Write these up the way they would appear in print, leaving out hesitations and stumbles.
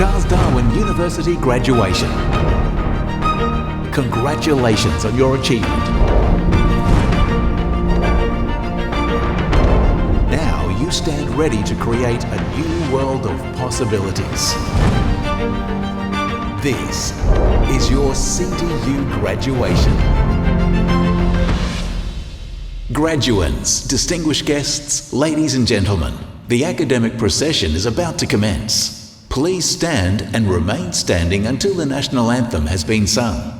Charles Darwin University graduation. Congratulations on your achievement. Now you stand ready to create a new world of possibilities. This is your CDU graduation. Graduands, distinguished guests, ladies and gentlemen, the academic procession is about to commence. Please stand and remain standing until the national anthem has been sung.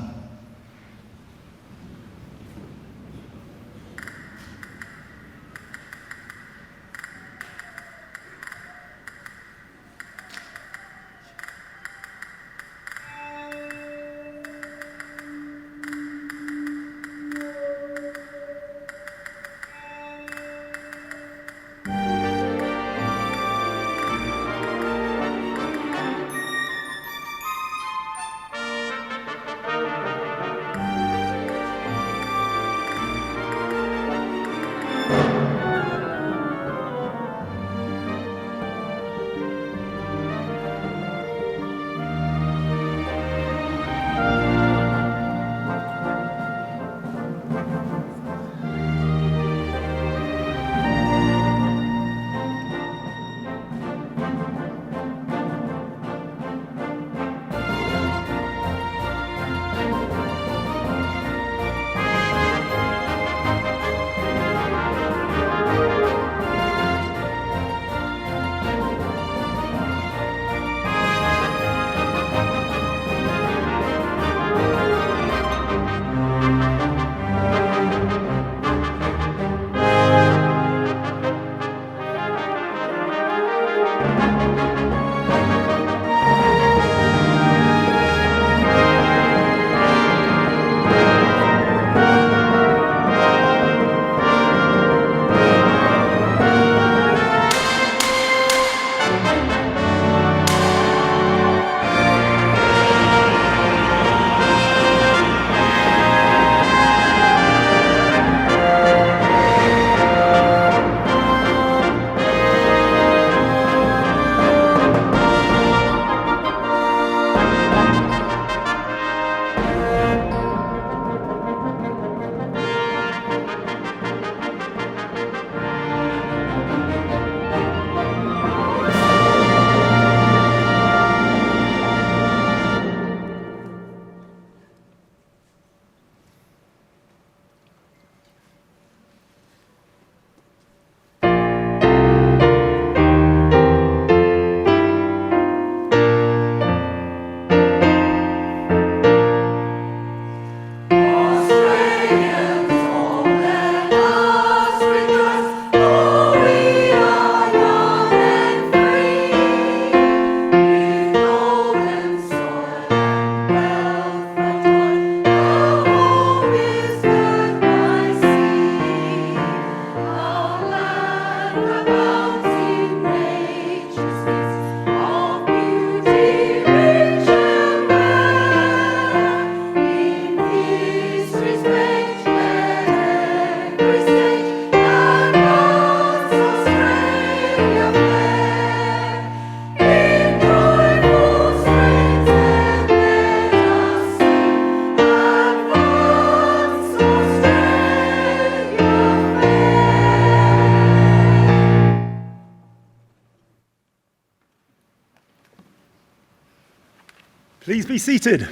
Please be seated.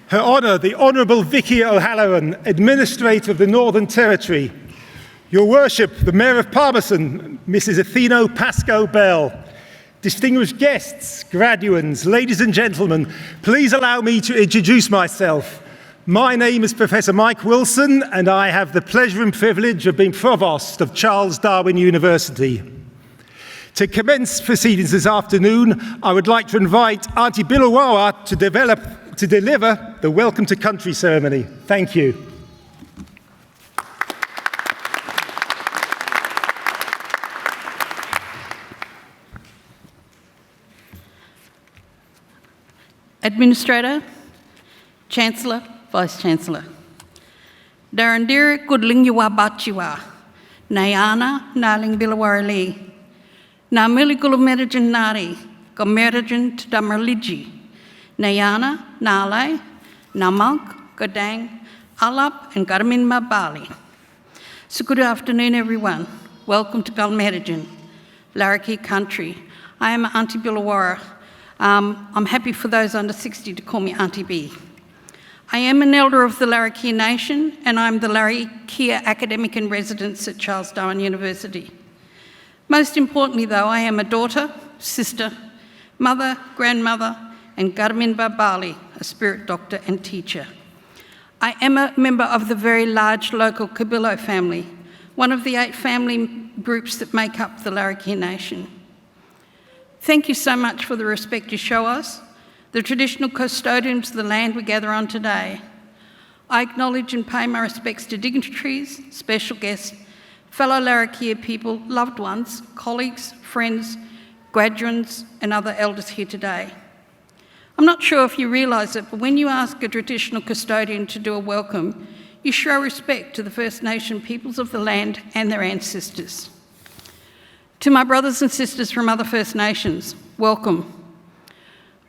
Her Honour, the Honourable Vicky O'Halloran, Administrator of the Northern Territory. Your Worship, the Mayor of Palmerston, Mrs. Atheno Pascoe-Bell. Distinguished guests, graduands, ladies and gentlemen, please allow me to introduce myself. My name is Professor Mike Wilson, and I have the pleasure and privilege of being Provost of Charles Darwin University. To commence proceedings this afternoon, I would like to invite Auntie Billawawa to deliver the Welcome to Country ceremony. Thank you. Administrator, Chancellor, Vice-Chancellor. Darandira Goodling Yuwa Bachiwa, Nayana, Naling Bilawarali, Na Miligulu Merijan Nari, Go Merijan Tadamarliji, Nayana, Nale, Namak, Godang, Alap, and Garmin Mabali. So good afternoon, everyone. Welcome to Gulmerijan, Larrakia country. I am Auntie Billawara. I'm happy for those under 60 to call me Auntie B. I am an elder of the Larrakia Nation, and I'm the Larrakia academic in residence at Charles Darwin University. Most importantly, though, I am a daughter, sister, mother, grandmother, and Garmin Babali, a spirit doctor and teacher. I am a member of the very large local Kabilo family, one of the 8 family groups that make up the Larrakia Nation. Thank you so much for the respect you show us, the traditional custodians of the land we gather on today. I acknowledge and pay my respects to dignitaries, special guests, fellow Larrakia people, loved ones, colleagues, friends, graduates, and other elders here today. I'm not sure if you realise it, but when you ask a traditional custodian to do a welcome, you show respect to the First Nation peoples of the land and their ancestors. To my brothers and sisters from other First Nations, welcome.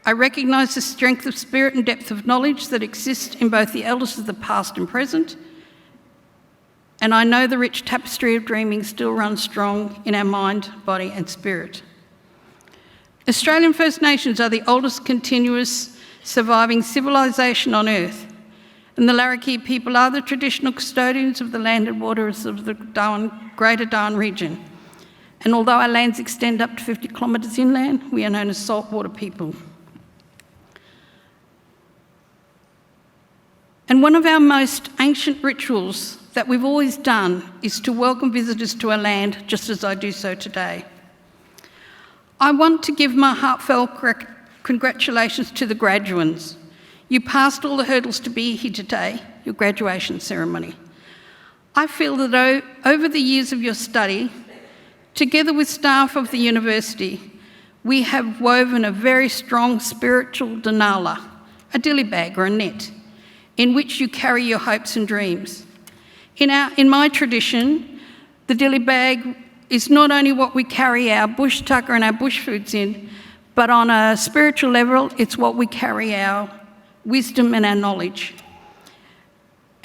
I recognise the strength of spirit and depth of knowledge that exist in both the elders of the past and present, and I know the rich tapestry of dreaming still runs strong in our mind, body and spirit. Australian First Nations are the oldest continuous surviving civilisation on earth, and the Larrakia people are the traditional custodians of the land and waters of the Greater Darwin region. And although our lands extend up to 50 kilometres inland, we are known as saltwater people. And one of our most ancient rituals that we've always done is to welcome visitors to our land, just as I do so today. I want to give my heartfelt congratulations to the graduands. You passed all the hurdles to be here today, your graduation ceremony. I feel that over the years of your study, together with staff of the university, we have woven a very strong spiritual denala, a dilly bag or a net, in which you carry your hopes and dreams. In my tradition, the dilly bag is not only what we carry our bush tucker and our bush foods in, but on a spiritual level, it's what we carry our wisdom and our knowledge.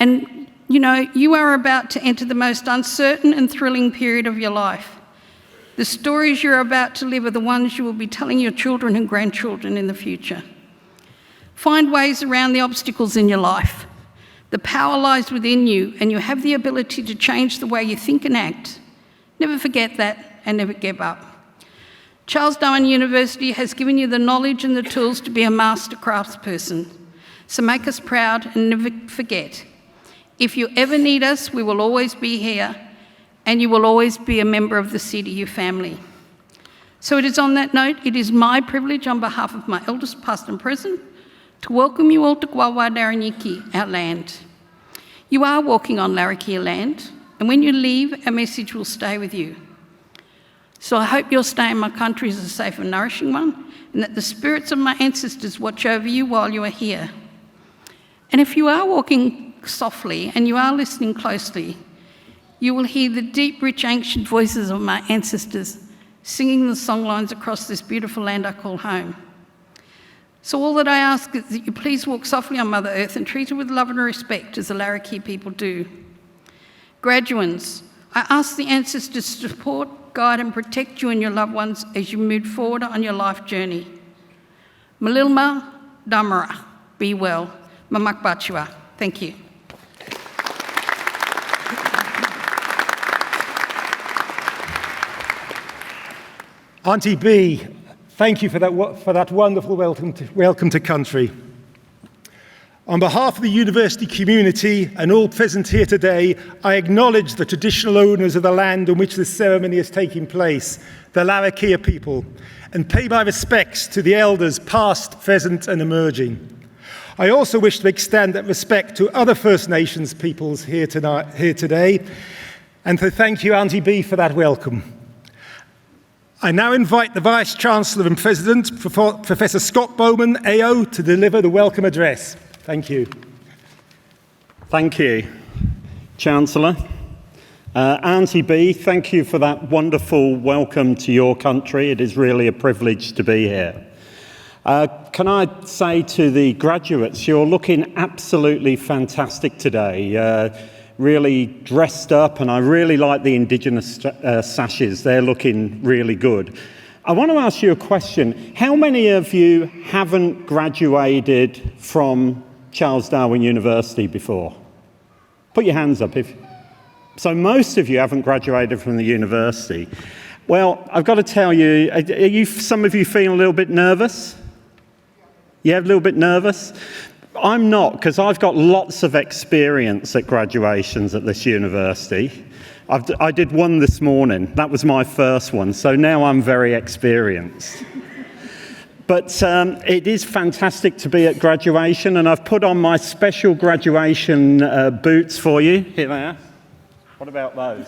And you are about to enter the most uncertain and thrilling period of your life. The stories you're about to live are the ones you will be telling your children and grandchildren in the future. Find ways around the obstacles in your life. The power lies within you, and you have the ability to change the way you think and act. Never forget that, and never give up. Charles Darwin University has given you the knowledge and the tools to be a master craftsperson. So make us proud and never forget. If you ever need us, we will always be here, and you will always be a member of the CDU family. So it is on that note, it is my privilege on behalf of my elders past and present to welcome you all to Gwawa Daranyiki, our land. You are walking on Larrakia land, and when you leave, a message will stay with you. So I hope your stay in my country is a safe and nourishing one, and that the spirits of my ancestors watch over you while you are here. And if you are walking softly and you are listening closely, you will hear the deep, rich, ancient voices of my ancestors singing the songlines across this beautiful land I call home. So all that I ask is that you please walk softly on Mother Earth and treat her with love and respect as the Larrakia people do. Graduands, I ask the ancestors to support, guide and protect you and your loved ones as you move forward on your life journey. Malilma Damara, be well. Mamak Bachua. Thank you. Auntie B, thank you for that wonderful welcome to country. On behalf of the university community and all present here today, I acknowledge the traditional owners of the land on which this ceremony is taking place, the Larrakia people, and pay my respects to the elders past, present and emerging. I also wish to extend that respect to other First Nations peoples here today, and to thank you, Auntie B, for that welcome. I now invite the Vice-Chancellor and President, Professor Scott Bowman, AO, to deliver the welcome address. Thank you. Thank you, Chancellor. Auntie B, thank you for that wonderful welcome to your country. It is really a privilege to be here. Can I say to the graduates, you're looking absolutely fantastic today. Really dressed up, and I really like the Indigenous sashes. They're looking really good. I want to ask you a question. How many of you haven't graduated from Charles Darwin University before? Put your hands up. So most of you haven't graduated from the university. Well, I've got to tell you, some of you feeling a little bit nervous? Yeah, a little bit nervous? I'm not, because I've got lots of experience at graduations at this university. I did one this morning. That was my first one, so now I'm very experienced. But it is fantastic to be at graduation, and I've put on my special graduation boots for you. Here they are. What about those?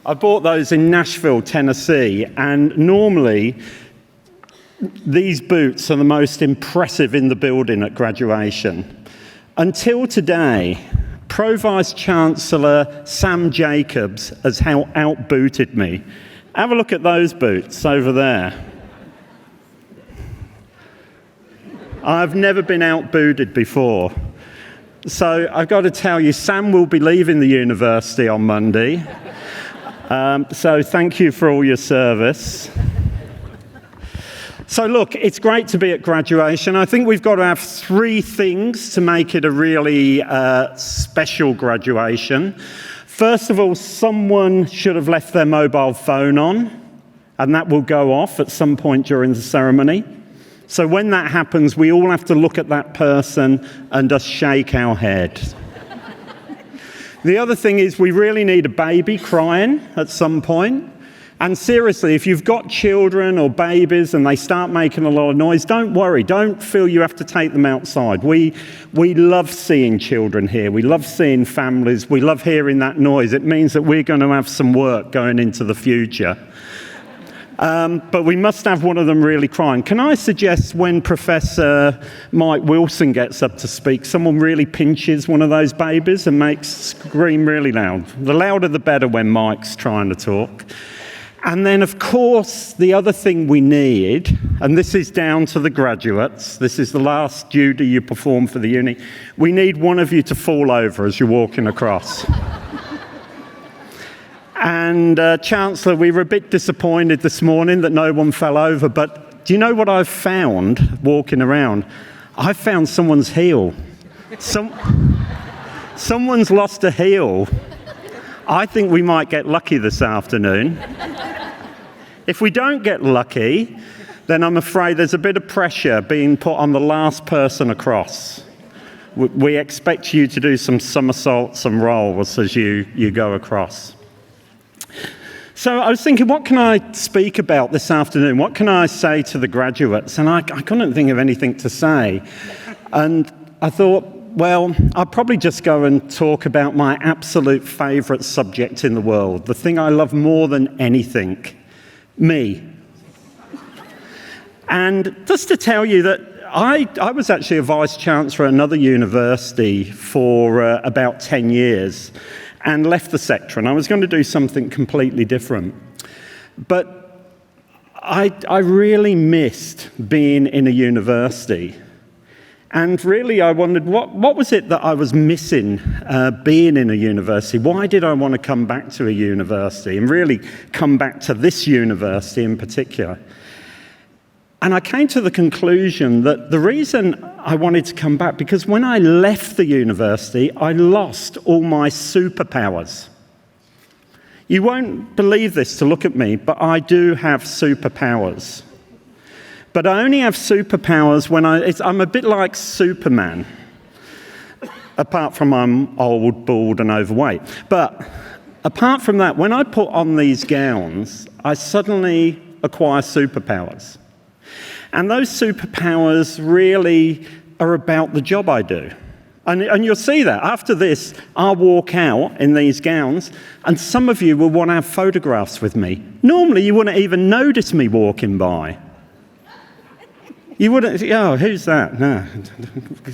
I bought those in Nashville, Tennessee, and normally these boots are the most impressive in the building at graduation. Until today, Pro Vice-Chancellor Sam Jacobs has out-booted me. Have a look at those boots over there. I've never been out-booted before. So I've got to tell you, Sam will be leaving the university on Monday. So thank you for all your service. So look, it's great to be at graduation. I think we've got to have 3 things to make it a really special graduation. First of all, someone should have left their mobile phone on, and that will go off at some point during the ceremony. So when that happens, we all have to look at that person and just shake our head. The other thing is we really need a baby crying at some point. And seriously, if you've got children or babies and they start making a lot of noise, don't worry. Don't feel you have to take them outside. We love seeing children here. We love seeing families. We love hearing that noise. It means that we're going to have some work going into the future. But we must have one of them really crying. Can I suggest when Professor Mike Wilson gets up to speak, someone really pinches one of those babies and makes scream really loud? The louder the better when Mike's trying to talk. And then, of course, the other thing we need, and this is down to the graduates, this is the last duty you perform for the uni, we need one of you to fall over as you're walking across. And Chancellor, we were a bit disappointed this morning that no one fell over, but do you know what I've found walking around? I've found someone's heel. Someone's lost a heel. I think we might get lucky this afternoon. If we don't get lucky, then I'm afraid there's a bit of pressure being put on the last person across. We expect you to do some somersaults and rolls as you go across. So I was thinking, what can I speak about this afternoon? What can I say to the graduates? And I couldn't think of anything to say. And I thought, well, I'll probably just go and talk about my absolute favourite subject in the world, the thing I love more than anything, me. And just to tell you that I was actually a Vice-Chancellor at another university for about 10 years. And left the sector, and I was going to do something completely different. But I really missed being in a university. And really I wondered, what was it that I was missing being in a university? Why did I want to come back to a university, and really come back to this university in particular? And I came to the conclusion that the reason I wanted to come back, because when I left the university, I lost all my superpowers. You won't believe this to look at me, but I do have superpowers. But I only have superpowers when I'm a bit like Superman, apart from I'm old, bald and overweight. But apart from that, when I put on these gowns, I suddenly acquire superpowers. And those superpowers really are about the job I do. And you'll see that. After this, I'll walk out in these gowns, and some of you will want to have photographs with me. Normally, you wouldn't even notice me walking by. You wouldn't think, oh, who's that? No,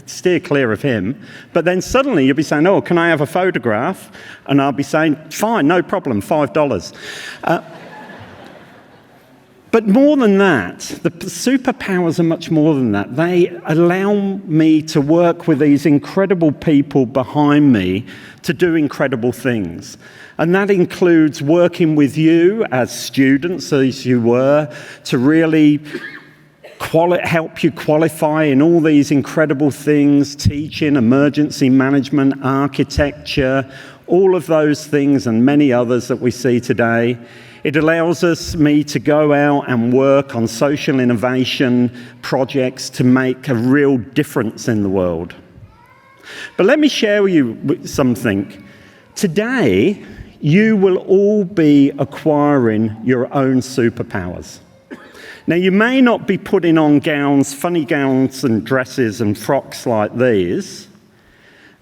steer clear of him. But then suddenly you'll be saying, oh, can I have a photograph? And I'll be saying, fine, no problem, $5. But more than that, the superpowers are much more than that. They allow me to work with these incredible people behind me to do incredible things. And that includes working with you as students, as you were, to really help you qualify in all these incredible things, teaching, emergency management, architecture, all of those things and many others that we see today. It allows me to go out and work on social innovation projects to make a real difference in the world. But let me share with you something. Today, you will all be acquiring your own superpowers. Now, you may not be putting on gowns, funny gowns and dresses and frocks like these,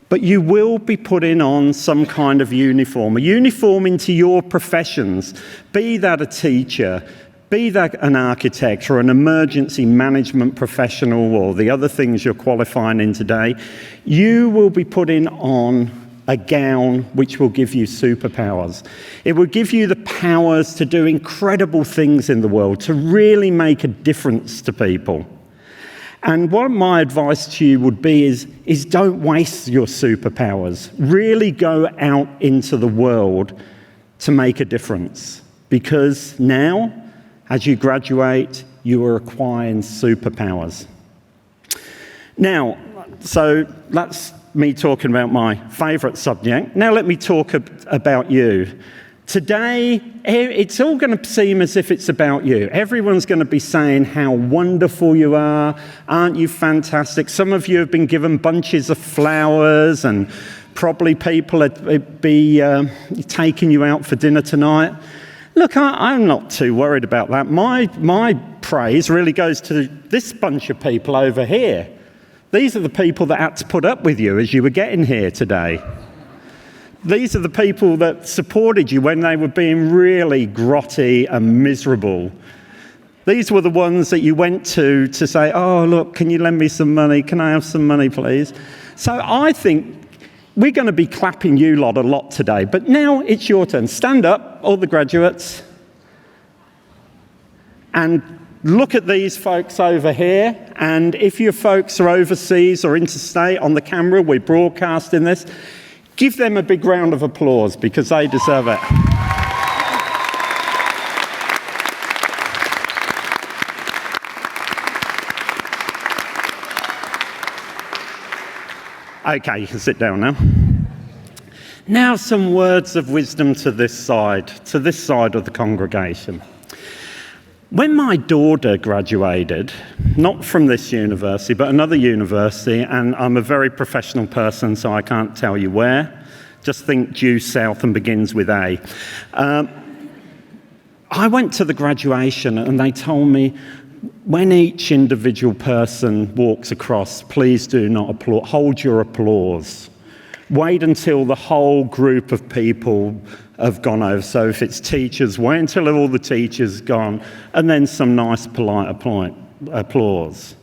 but you will be putting on some kind of uniform, a uniform into your professions, be that a teacher, be that an architect or an emergency management professional or the other things you're qualifying in today. You will be putting on a gown which will give you superpowers. It will give you the powers to do incredible things in the world, to really make a difference to people. And what my advice to you would be is don't waste your superpowers. Really go out into the world to make a difference. Because now, as you graduate, you are acquiring superpowers. Now, so that's me talking about my favourite subject. Now let me talk about you. Today, it's all going to seem as if it's about you. Everyone's going to be saying how wonderful you are. Aren't you fantastic? Some of you have been given bunches of flowers and probably people would be taking you out for dinner tonight. Look, I'm not too worried about that. My praise really goes to this bunch of people over here. These are the people that had to put up with you as you were getting here today. These are the people that supported you when they were being really grotty and miserable. These were the ones that you went to say, oh, look, can you lend me some money? Can I have some money, please? So I think we're going to be clapping you lot a lot today. But now it's your turn. Stand up, all the graduates. And look at these folks over here. And if your folks are overseas or interstate on the camera, we're broadcasting this. Give them a big round of applause because they deserve it. Okay, you can sit down now. Now some words of wisdom to this side of the congregation. When my daughter graduated, not from this university, but another university, and I'm a very professional person, so I can't tell you where. Just think due south and begins with A. I went to the graduation and they told me, when each individual person walks across, please do not applaud, hold your applause. Wait until the whole group of people have gone over. So if it's teachers, wait until all the teachers gone, and then some nice polite applause.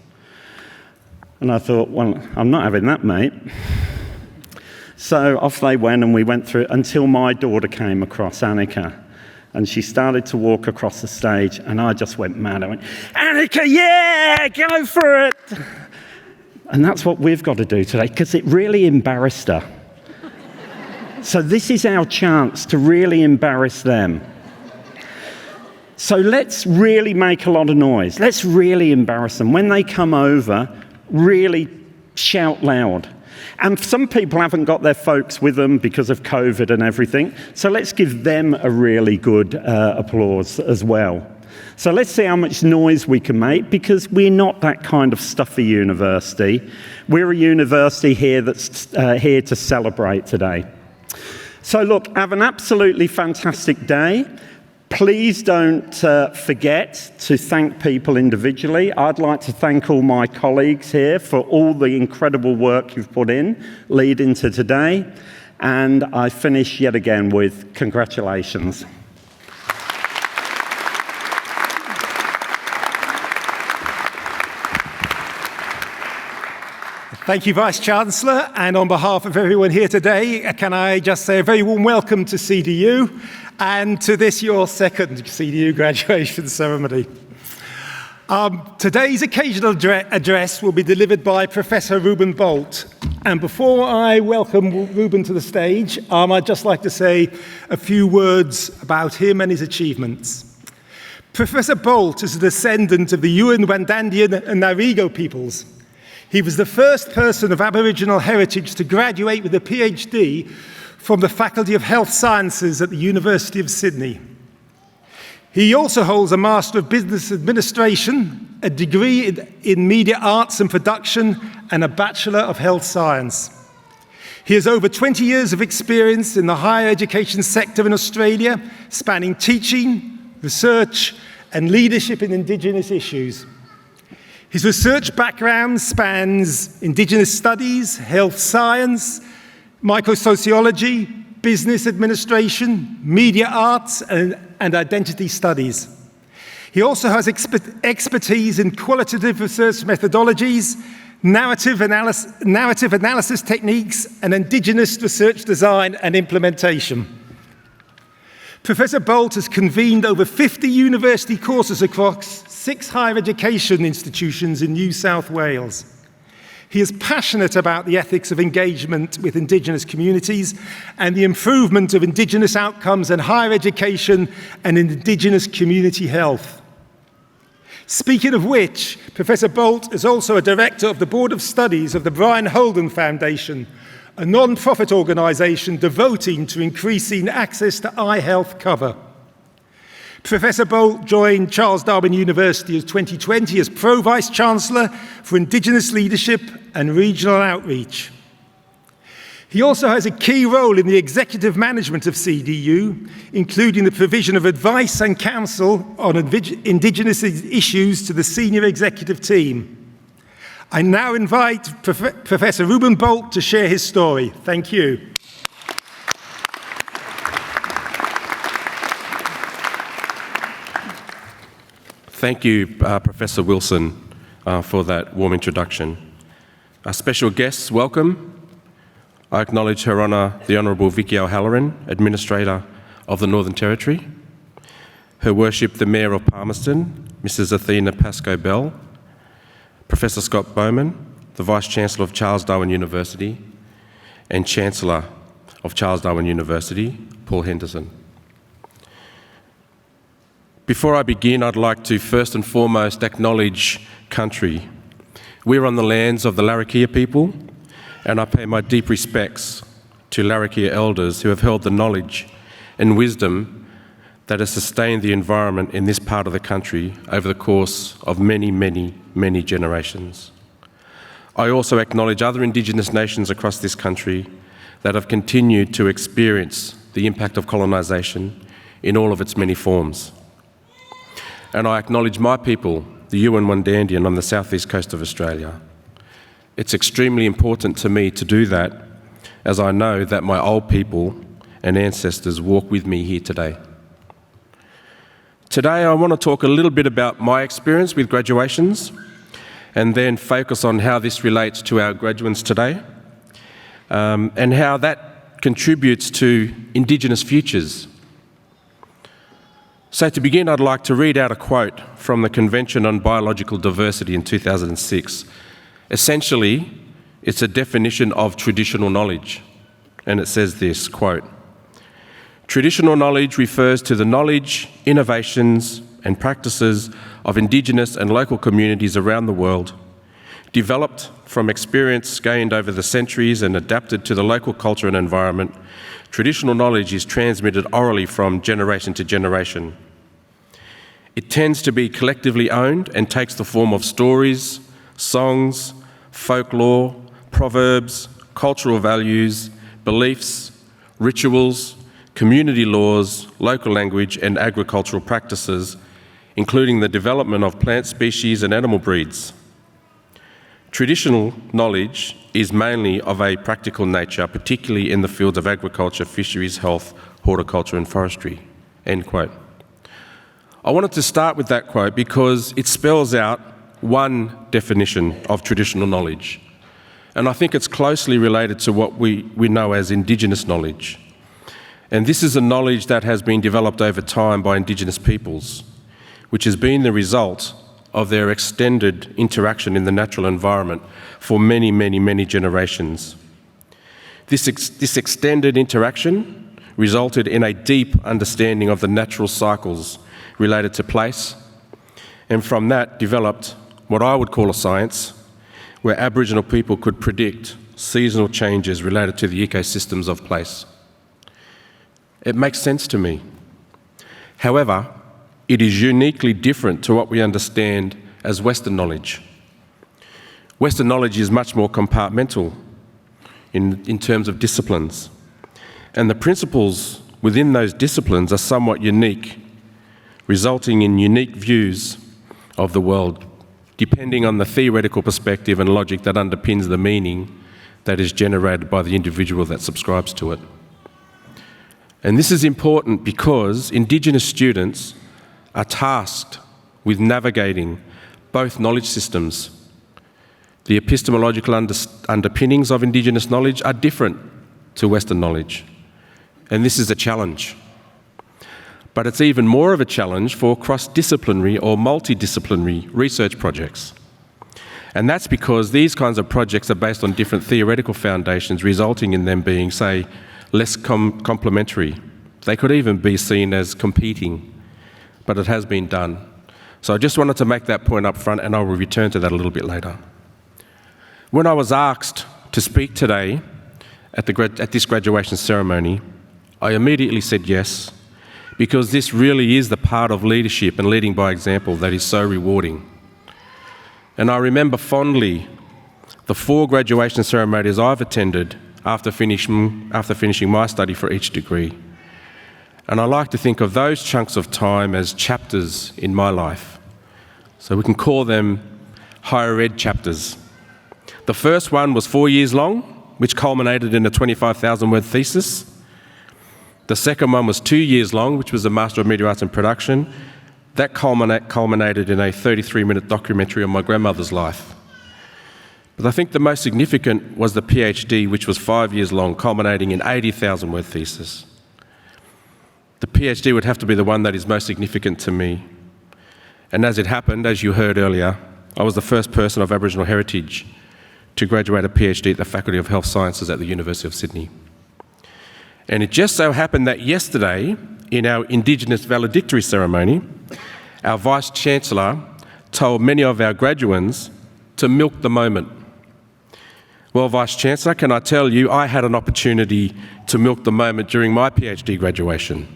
And I thought, well, I'm not having that, mate. So off they went, and we went through until my daughter came across, Annika. And she started to walk across the stage, and I just went mad. I went, Annika, yeah, go for it. And that's what we've got to do today, because it really embarrassed her. So this is our chance to really embarrass them. So let's really make a lot of noise. Let's really embarrass them. When they come over, really shout loud. And some people haven't got their folks with them because of COVID and everything. So let's give them a really good applause as well. So let's see how much noise we can make, because we're not that kind of stuffy university. We're a university here that's here to celebrate today. So look, have an absolutely fantastic day. Please don't forget to thank people individually. I'd like to thank all my colleagues here for all the incredible work you've put in leading to today. And I finish yet again with congratulations. Thank you, Vice-Chancellor, and on behalf of everyone here today, can I just say a very warm welcome to CDU and to this, your second CDU graduation ceremony. Today's occasional address will be delivered by Professor Reuben Bolt. And before I welcome Reuben to the stage, I'd just like to say a few words about him and his achievements. Professor Bolt is a descendant of the Yuin, Wandandian and Ngarigo peoples. He was the first person of Aboriginal heritage to graduate with a PhD from the Faculty of Health Sciences at the University of Sydney. He also holds a Master of Business Administration, a degree in Media Arts and Production, and a Bachelor of Health Science. He has over 20 years of experience in the higher education sector in Australia, spanning teaching, research, and leadership in Indigenous issues. His research background spans Indigenous studies, health science, microsociology, business administration, media arts, and identity studies. He also has expertise in qualitative research methodologies, narrative analysis techniques, and Indigenous research design and implementation. Professor Bolt has convened over 50 university courses across 6 higher education institutions in New South Wales. He is passionate about the ethics of engagement with Indigenous communities and the improvement of Indigenous outcomes in higher education and in Indigenous community health. Speaking of which, Professor Bolt is also a director of the Board of Studies of the Brian Holden Foundation, a non-profit organisation devoting to increasing access to eye health cover. Professor Bolt joined Charles Darwin University in 2020 as Pro-Vice-Chancellor for Indigenous Leadership and Regional Outreach. He also has a key role in the executive management of CDU, including the provision of advice and counsel on Indigenous issues to the senior executive team. I now invite Professor Reuben Bolt to share his story. Thank you. Thank you, Professor Wilson, for that warm introduction. Our special guests, welcome. I acknowledge Her Honour, the Honourable Vicky O'Halloran, Administrator of the Northern Territory, Her Worship, the Mayor of Palmerston, Mrs. Athena Pascoe-Bell, Professor Scott Bowman, the Vice-Chancellor of Charles Darwin University, and Chancellor of Charles Darwin University, Paul Henderson. Before I begin, I'd like to first and foremost acknowledge country. We're on the lands of the Larrakia people, and I pay my deep respects to Larrakia elders who have held the knowledge and wisdom that has sustained the environment in this part of the country over the course of many, many, many generations. I also acknowledge other Indigenous nations across this country that have continued to experience the impact of colonisation in all of its many forms. And I acknowledge my people, the Yuin Wandandian on the southeast coast of Australia. It's extremely important to me to do that, as I know that my old people and ancestors walk with me here today. Today I want to talk a little bit about my experience with graduations and then focus on how this relates to our graduates today and how that contributes to Indigenous futures. So to begin, I'd like to read out a quote from the Convention on Biological Diversity in 2006. Essentially, it's a definition of traditional knowledge, and it says this, quote, "Traditional knowledge refers to the knowledge, innovations, and practices of Indigenous and local communities around the world, developed from experience gained over the centuries and adapted to the local culture and environment. Traditional knowledge is transmitted orally from generation to generation. It tends to be collectively owned and takes the form of stories, songs, folklore, proverbs, cultural values, beliefs, rituals, community laws, local language, and agricultural practices, including the development of plant species and animal breeds. Traditional knowledge is mainly of a practical nature, particularly in the fields of agriculture, fisheries, health, horticulture, and forestry." End quote. I wanted to start with that quote because it spells out one definition of traditional knowledge. And I think it's closely related to what we know as Indigenous knowledge. And this is a knowledge that has been developed over time by Indigenous peoples, which has been the result of their extended interaction in the natural environment for many, many, many generations. This extended interaction resulted in a deep understanding of the natural cycles related to place, and from that developed what I would call a science, where Aboriginal people could predict seasonal changes related to the ecosystems of place. It makes sense to me. However, it is uniquely different to what we understand as Western knowledge. Western knowledge is much more compartmental in terms of disciplines, and the principles within those disciplines are somewhat unique, resulting in unique views of the world, depending on the theoretical perspective and logic that underpins the meaning that is generated by the individual that subscribes to it. And this is important because Indigenous students are tasked with navigating both knowledge systems. The epistemological underpinnings of Indigenous knowledge are different to Western knowledge, and this is a challenge. But it's even more of a challenge for cross-disciplinary or multidisciplinary research projects. And that's because these kinds of projects are based on different theoretical foundations, resulting in them being, say, less complementary. They could even be seen as competing, but it has been done. So I just wanted to make that point up front, and I will return to that a little bit later. When I was asked to speak today at this graduation ceremony, I immediately said yes, because this really is the part of leadership and leading by example that is so rewarding. And I remember fondly the 4 graduation ceremonies I've attended after finishing my study for each degree. And I like to think of those chunks of time as chapters in my life. So we can call them higher ed chapters. The first one was 4 years long, which culminated in a 25,000-word thesis. The second one was 2 years long, which was a Master of Media Arts and Production. That culminated in a 33-minute documentary on my grandmother's life. But I think the most significant was the PhD, which was 5 years long, culminating in 80,000-word thesis. The PhD would have to be the one that is most significant to me. And as it happened, as you heard earlier, I was the first person of Aboriginal heritage to graduate a PhD at the Faculty of Health Sciences at the University of Sydney. And it just so happened that yesterday, in our Indigenous valedictory ceremony, our Vice-Chancellor told many of our graduands to milk the moment. Well, Vice-Chancellor, can I tell you, I had an opportunity to milk the moment during my PhD graduation.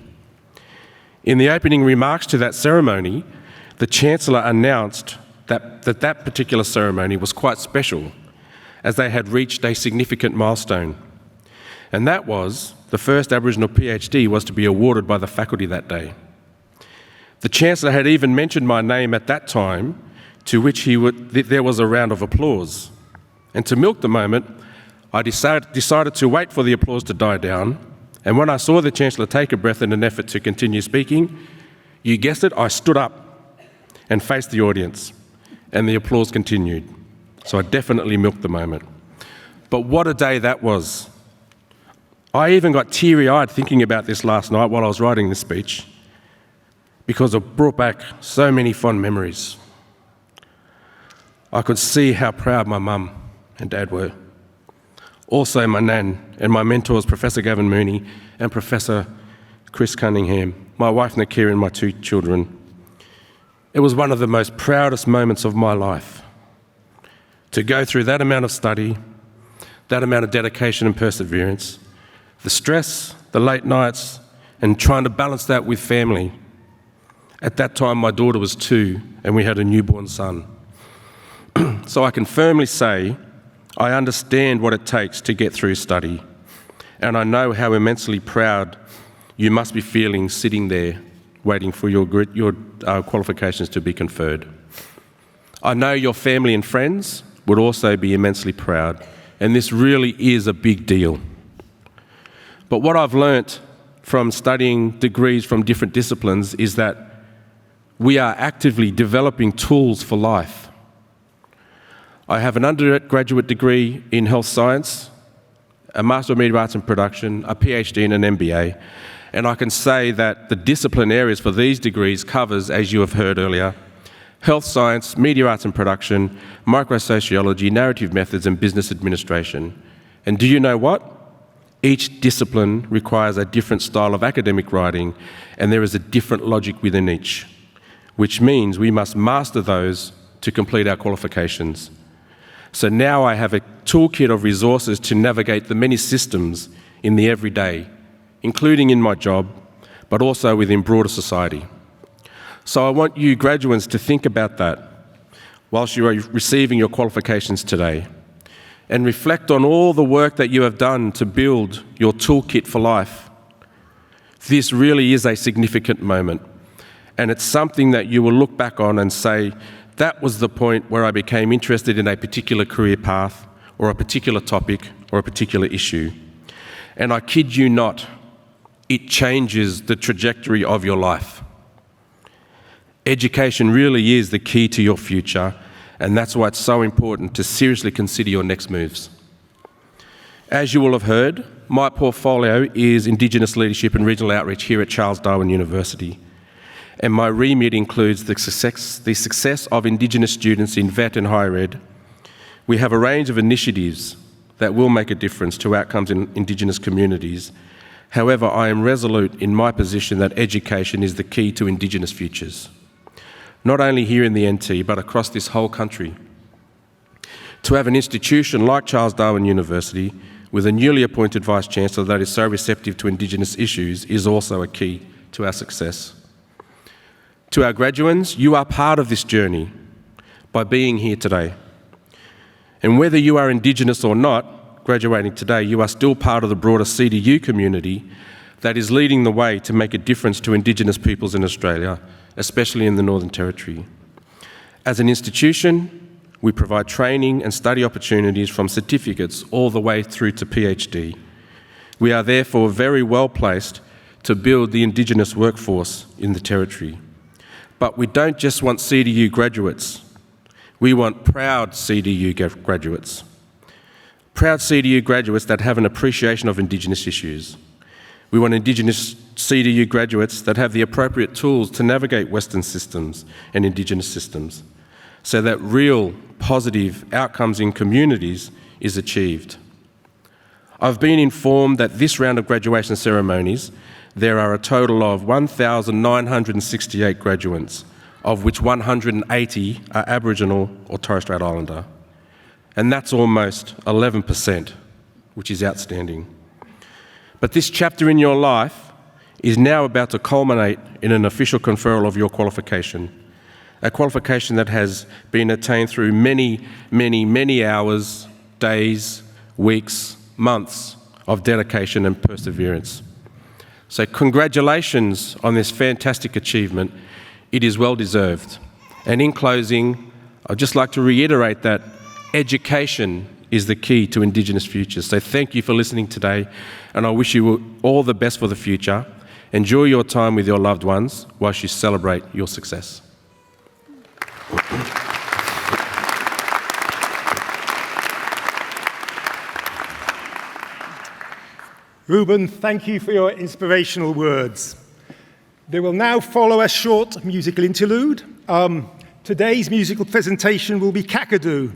In the opening remarks to that ceremony, the Chancellor announced that particular ceremony was quite special, as they had reached a significant milestone. And that was the first Aboriginal PhD was to be awarded by the faculty that day. The Chancellor had even mentioned my name at that time, to which there was a round of applause. And to milk the moment, I decided to wait for the applause to die down. And when I saw the Chancellor take a breath in an effort to continue speaking, you guessed it, I stood up and faced the audience, and the applause continued. So I definitely milked the moment. But what a day that was. I even got teary-eyed thinking about this last night while I was writing this speech, because it brought back so many fond memories. I could see how proud my mum and dad were. Also my nan and my mentors, Professor Gavin Mooney and Professor Chris Cunningham, my wife Nakira and my 2 children. It was one of the most proudest moments of my life. To go through that amount of study, that amount of dedication and perseverance, the stress, the late nights, and trying to balance that with family. At that time, my daughter was 2, and we had a newborn son. So I can firmly say, I understand what it takes to get through study, and I know how immensely proud you must be feeling sitting there, waiting for your qualifications to be conferred. I know your family and friends would also be immensely proud, and this really is a big deal. But what I've learnt from studying degrees from different disciplines is that we are actively developing tools for life. I have an undergraduate degree in health science, a Master of Media Arts and Production, a PhD and an MBA, and I can say that the discipline areas for these degrees covers, as you have heard earlier, health science, media arts and production, microsociology, narrative methods and business administration. And do you know what? Each discipline requires a different style of academic writing, and there is a different logic within each, which means we must master those to complete our qualifications. So now I have a toolkit of resources to navigate the many systems in the everyday, including in my job, but also within broader society. So I want you graduates to think about that whilst you are receiving your qualifications today, and reflect on all the work that you have done to build your toolkit for life. This really is a significant moment, and it's something that you will look back on and say, that was the point where I became interested in a particular career path, or a particular topic, or a particular issue. And I kid you not, it changes the trajectory of your life. Education really is the key to your future, and that's why it's so important to seriously consider your next moves. As you will have heard, my portfolio is Indigenous leadership and regional outreach here at Charles Darwin University. And my remit includes the success of Indigenous students in vet and higher ed. We have a range of initiatives that will make a difference to outcomes in Indigenous communities. However, I am resolute in my position that education is the key to Indigenous futures, not only here in the NT, but across this whole country. To have an institution like Charles Darwin University with a newly appointed Vice-Chancellor that is so receptive to Indigenous issues is also a key to our success. To our graduates, you are part of this journey by being here today. And whether you are Indigenous or not, graduating today, you are still part of the broader CDU community that is leading the way to make a difference to Indigenous peoples in Australia, especially in the Northern Territory. As an institution, we provide training and study opportunities from certificates all the way through to PhD. We are therefore very well placed to build the Indigenous workforce in the Territory. But we don't just want CDU graduates, we want proud CDU graduates. Proud CDU graduates that have an appreciation of Indigenous issues. We want Indigenous CDU graduates that have the appropriate tools to navigate Western systems and Indigenous systems, so that real positive outcomes in communities is achieved. I've been informed that this round of graduation ceremonies, there are a total of 1,968 graduates, of which 180 are Aboriginal or Torres Strait Islander. And that's almost 11%, which is outstanding. But this chapter in your life is now about to culminate in an official conferral of your qualification, a qualification that has been attained through many, many, many hours, days, weeks, months of dedication and perseverance. So congratulations on this fantastic achievement. It is well deserved. And in closing, I'd just like to reiterate that education is the key to Indigenous futures. So thank you for listening today, and I wish you all the best for the future. Enjoy your time with your loved ones whilst you celebrate your success. Ruben, thank you for your inspirational words. There will now follow a short musical interlude. Today's musical presentation will be Kakadu.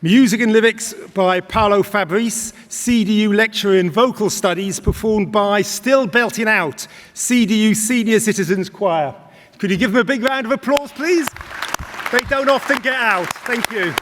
Music and lyrics by Paolo Fabrice, CDU lecturer in vocal studies, performed by Still Belting Out, CDU Senior Citizens Choir. Could you give them a big round of applause, please? They don't often get out. Thank you.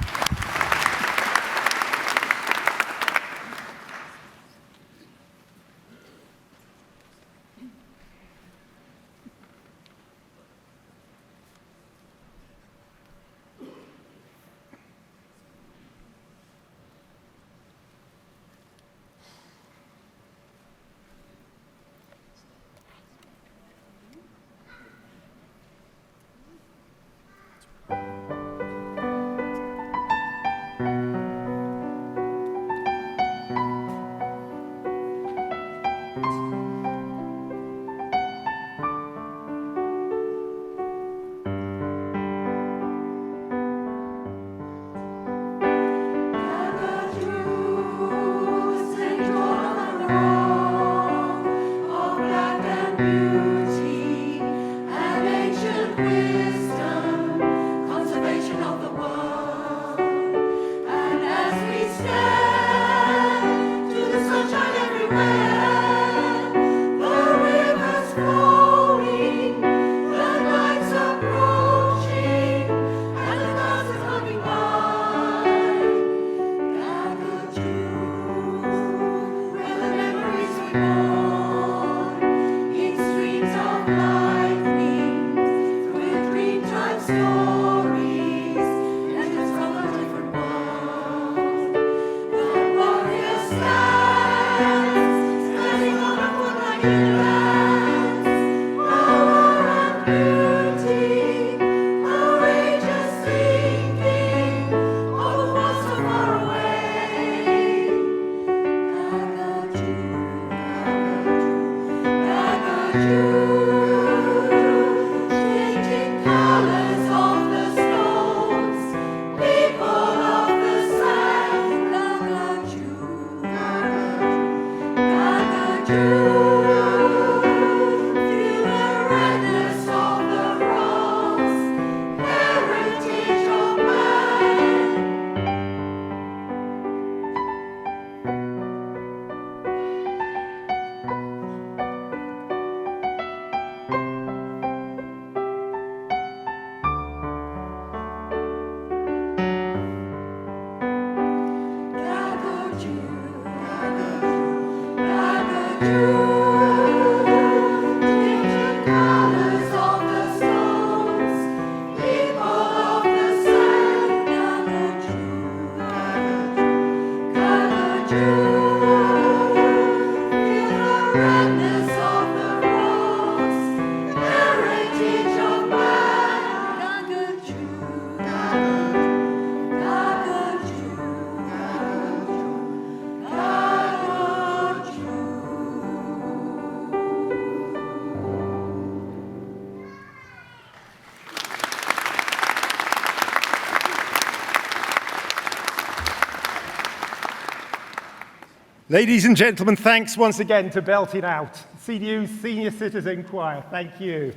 Ladies and gentlemen, thanks once again to Belting Out, CDU Senior Citizen Choir. Thank you.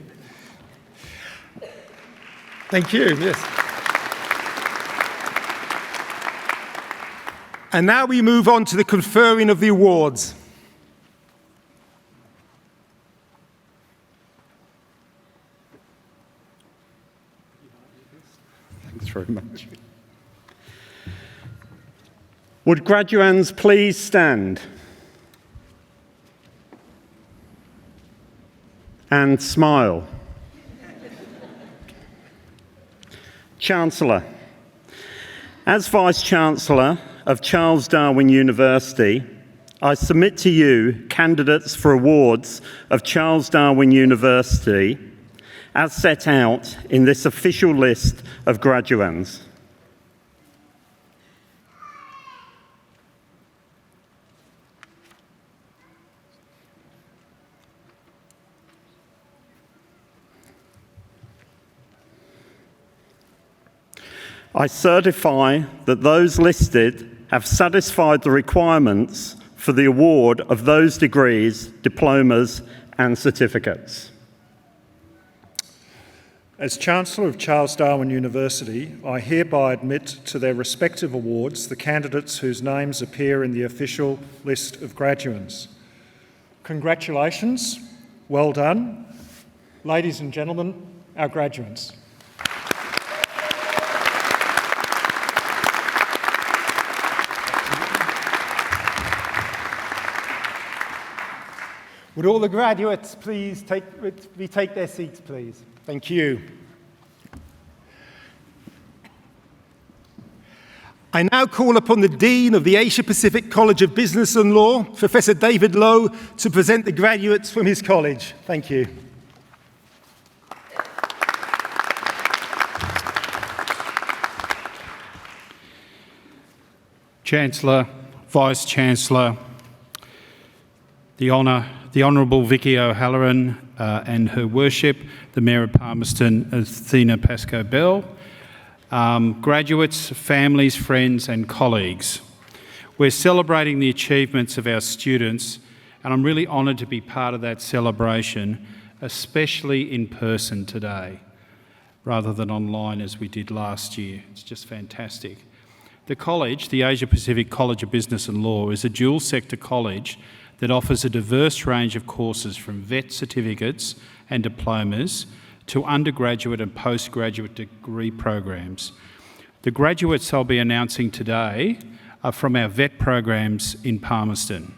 Thank you, yes. And now we move on to the conferring of the awards. Thanks very much. Would graduands please stand and smile? Chancellor, as Vice-Chancellor of Charles Darwin University, I submit to you candidates for awards of Charles Darwin University as set out in this official list of graduands. I certify that those listed have satisfied the requirements for the award of those degrees, diplomas and certificates. As Chancellor of Charles Darwin University, I hereby admit to their respective awards the candidates whose names appear in the official list of graduands. Congratulations, well done. Ladies and gentlemen, our graduands. Would all the graduates please retake their seats, please? Thank you. I now call upon the Dean of the Asia Pacific College of Business and Law, Professor David Lowe, to present the graduates from his college. Thank you. Chancellor, Vice-Chancellor, the Honourable Vicky O'Halloran and Her Worship, the Mayor of Palmerston, Athena Pascoe-Bell, graduates, families, friends and colleagues. We're celebrating the achievements of our students, and I'm really honoured to be part of that celebration, especially in person today. rather than online as we did last year. It's just fantastic. The college, the Asia Pacific College of Business and Law, is a dual sector college that offers a diverse range of courses from vet certificates and diplomas to undergraduate and postgraduate degree programs. The graduates I'll be announcing today are from our vet programs in Palmerston.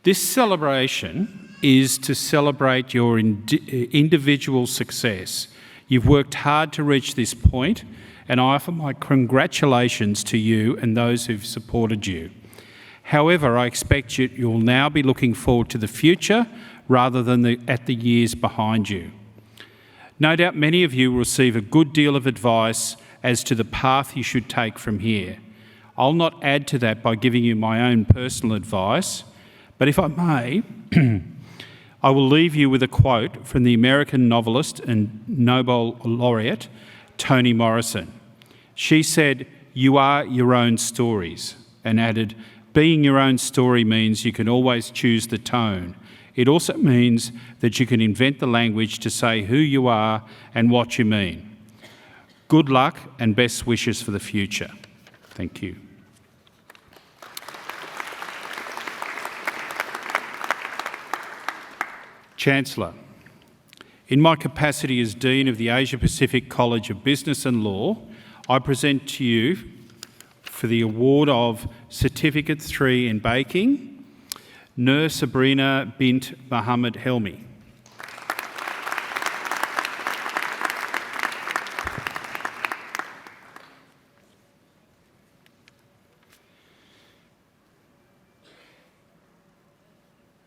This celebration is to celebrate your individual success. You've worked hard to reach this point, and I offer my congratulations to you and those who've supported you. However, I expect you'll now be looking forward to the future rather than at the years behind you. No doubt many of you will receive a good deal of advice as to the path you should take from here. I'll not add to that by giving you my own personal advice, but if I may, I will leave you with a quote from the American novelist and Nobel laureate, Toni Morrison. She said, "You are your own stories," and added, "Being your own story means you can always choose the tone. It also means that you can invent the language to say who you are and what you mean." Good luck and best wishes for the future. Thank you. Chancellor, in my capacity as Dean of the Asia Pacific College of Business and Law, I present to you for the award of Certificate 3 in Baking, Nur Sabrina bint Mohammed Helmi.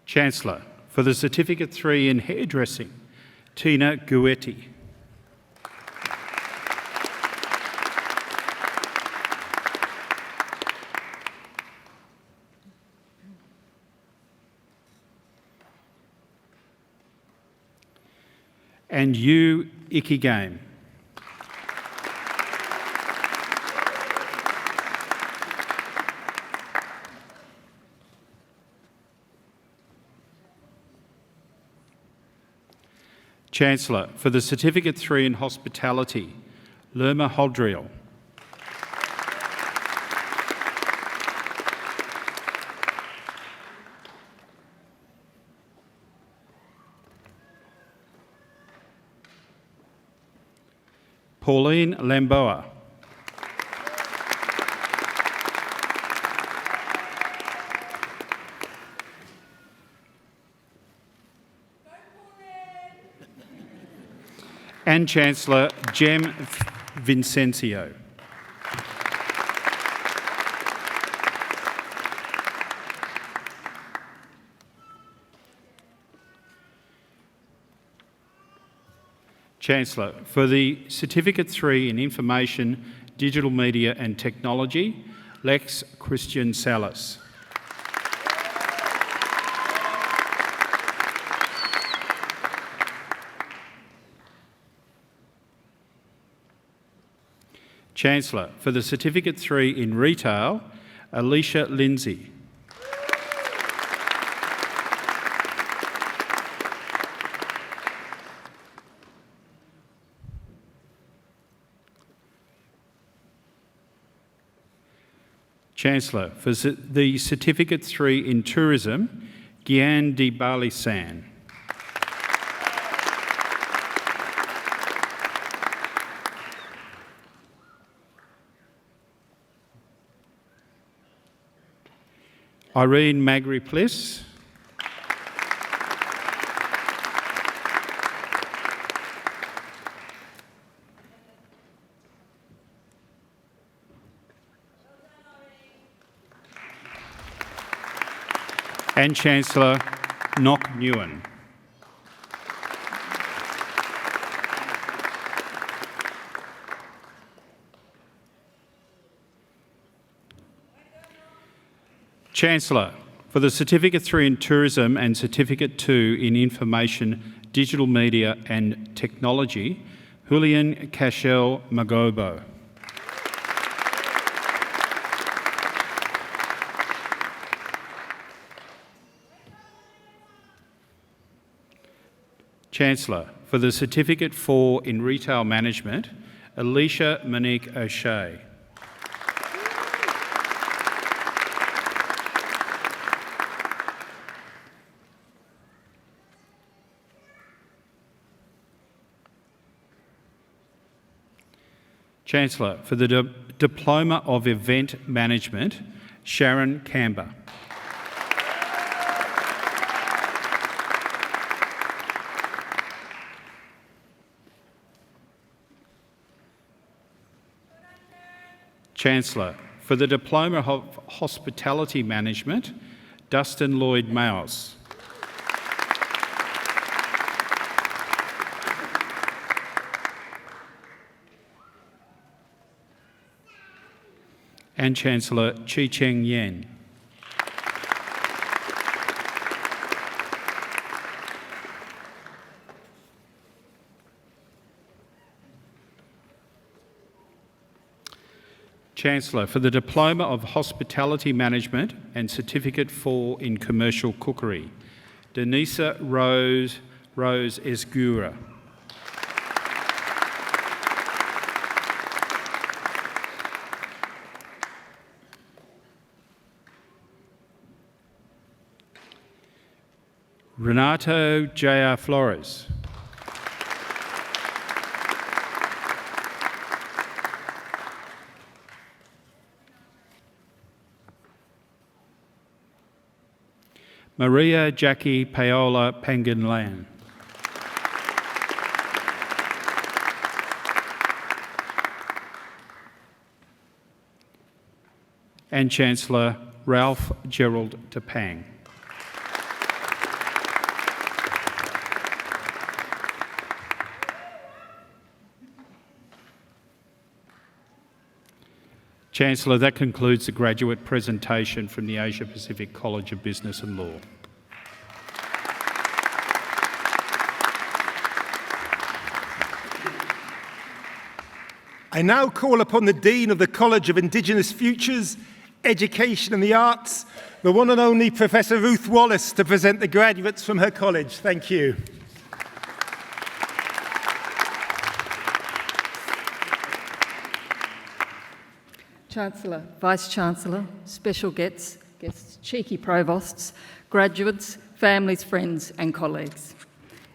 Chancellor, for the Certificate 3 in Hairdressing, Tina Guetti. And you, Ikigame. Chancellor, for the Certificate 3 in Hospitality, Lerma Hodriel. Pauline Lamboa. And Chancellor Jem Vincencio. Chancellor, for the Certificate 3 in Information, Digital Media and Technology, Lex Christian Salas. Chancellor, for the Certificate 3 in Retail, Alicia Lindsay. Chancellor, for the Certificate 3 in Tourism, Gyan Di Balisan. Irene Magri-Pliss. And Chancellor Nok Nguyen. Chancellor, for the Certificate 3 in Tourism and Certificate 2 in Information, Digital Media and Technology, Julian Cashel Magobo. Chancellor, for the Certificate 4 in Retail Management, Alicia Monique O'Shea. Chancellor, for the Diploma of Event Management, Sharon Camber. Chancellor, for the Diploma of Hospitality Management, Dustin Lloyd-Mouse. And Chancellor Chi Cheng Yen. Chancellor, for the Diploma of Hospitality Management and Certificate 4 in Commercial Cookery, Denisa Rose Esgura. Renato J.R. Flores. Maria Jackie Paola Panganlan. And Chancellor Ralph Gerald Tepang. Chancellor, that concludes the graduate presentation from the Asia Pacific College of Business and Law. I now call upon the Dean of the College of Indigenous Futures, Education and the Arts, the one and only Professor Ruth Wallace, to present the graduates from her college. Thank you. Chancellor, Vice-Chancellor, special guests, cheeky provosts, graduates, families, friends and colleagues.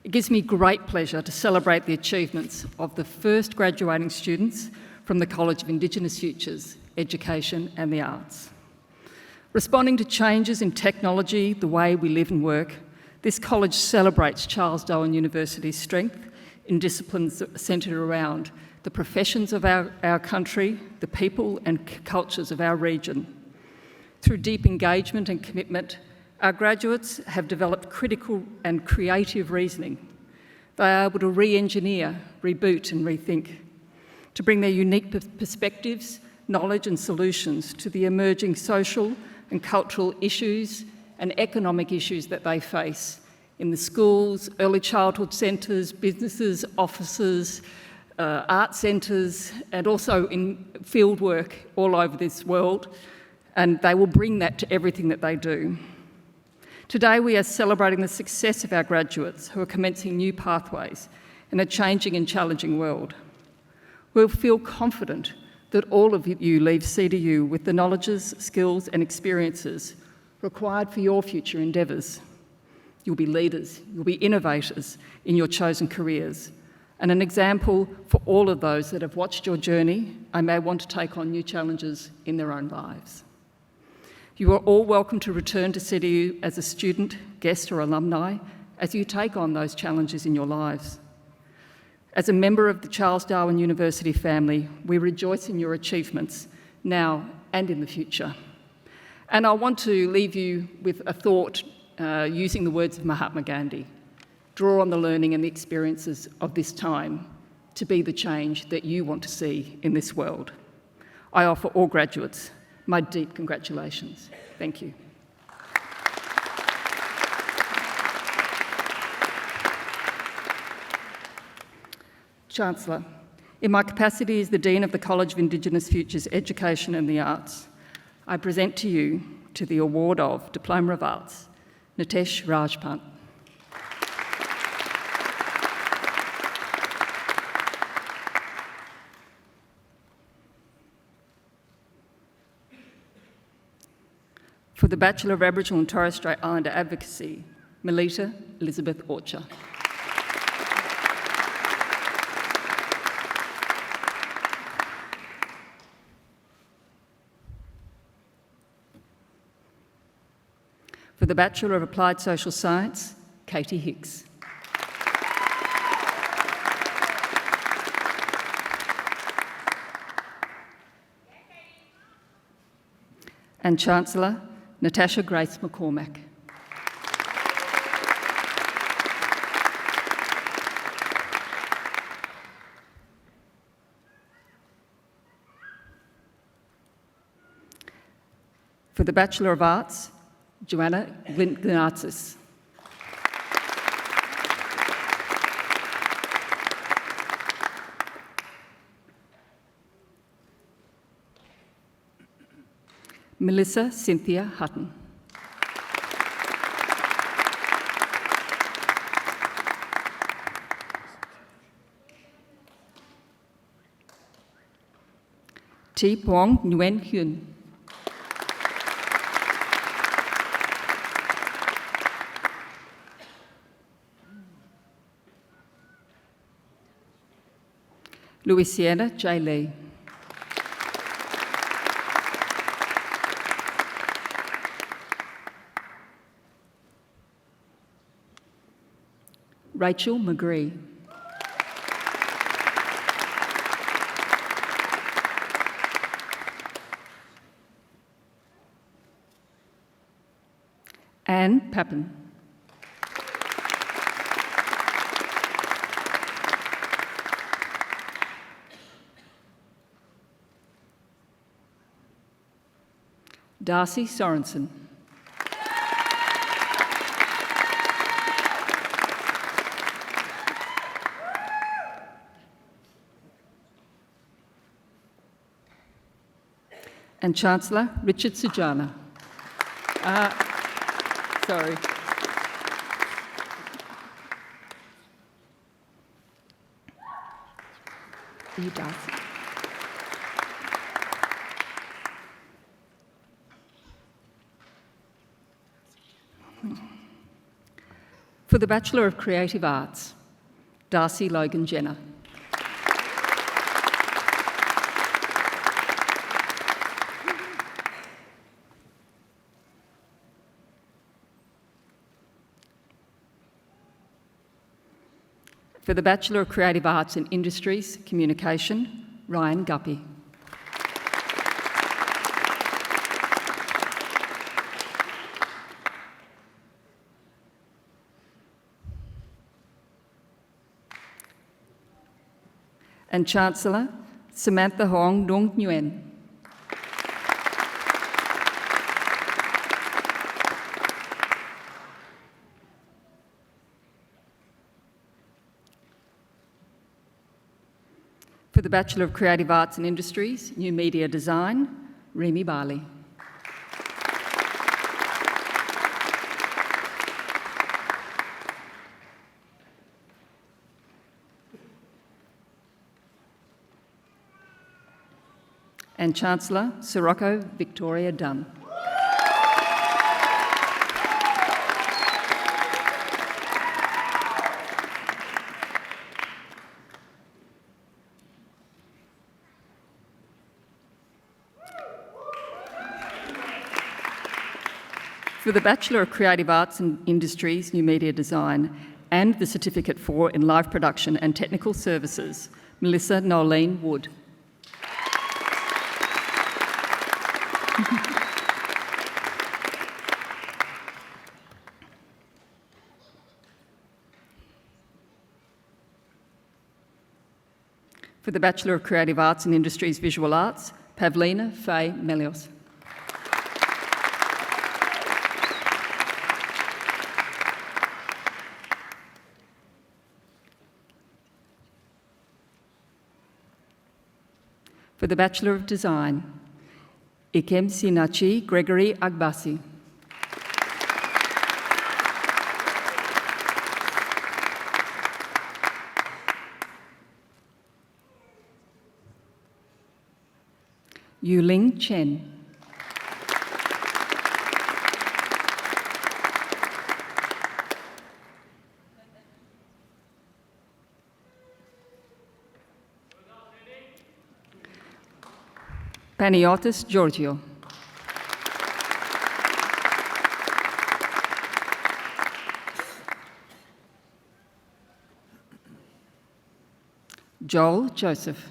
It gives me great pleasure to celebrate the achievements of the first graduating students from the College of Indigenous Futures, Education and the Arts. Responding to changes in technology, the way we live and work, this college celebrates Charles Darwin University's strength in disciplines centred around the professions of our country, the people and cultures of our region. Through deep engagement and commitment, our graduates have developed critical and creative reasoning. They are able to re-engineer, reboot and rethink, to bring their unique perspectives, knowledge and solutions to the emerging social and cultural issues and economic issues that they face in the schools, early childhood centres, businesses, offices, art centres, and also in field work all over this world, and they will bring that to everything that they do. Today we are celebrating the success of our graduates who are commencing new pathways in a changing and challenging world. We'll feel confident that all of you leave CDU with the knowledges, skills and experiences required for your future endeavours. You'll be leaders, you'll be innovators in your chosen careers, and an example for all of those that have watched your journey and may want to take on new challenges in their own lives. You are all welcome to return to CDU as a student, guest or alumni as you take on those challenges in your lives. As a member of the Charles Darwin University family, we rejoice in your achievements now and in the future. And I want to leave you with a thought using the words of Mahatma Gandhi. Draw on the learning and the experiences of this time to be the change that you want to see in this world. I offer all graduates my deep congratulations. Thank you. Chancellor, in my capacity as the Dean of the College of Indigenous Futures, Education and the Arts, I present to you the award of Diploma of Arts, Nitesh Rajpant. For the Bachelor of Aboriginal and Torres Strait Islander Advocacy, Melita Elizabeth Orcher. For the Bachelor of Applied Social Science, Katie Hicks. And Chancellor, Natasha Grace McCormack. For the Bachelor of Arts, Johanna Glinartzis. Melissa Cynthia Hutton. Thi Phuong Nguyen Hyun. Louisiana J. Lee. Rachel McGree. Anne Pappen. Darcy Sorensen. And Chancellor Richard Sujana. Sorry. You, Darcy. For the Bachelor of Creative Arts, Darcy Logan Jenner. For the Bachelor of Creative Arts in Industries, Communication, Ryan Guppy. And Chancellor Samantha Hong Dung Nguyen. For the Bachelor of Creative Arts and Industries, New Media Design, Remy Barley. And Chancellor Sirocco Victoria Dunn. For the Bachelor of Creative Arts and Industries, New Media Design, and the Certificate for in Live Production and Technical Services, Melissa Nolene Wood. For the Bachelor of Creative Arts and Industries, Visual Arts, Pavlina Faye Melios. For the Bachelor of Design, Ikem Sinachi Gregory Agbasi. Yuling Chen. Paniotis Georgiou. Joel Joseph.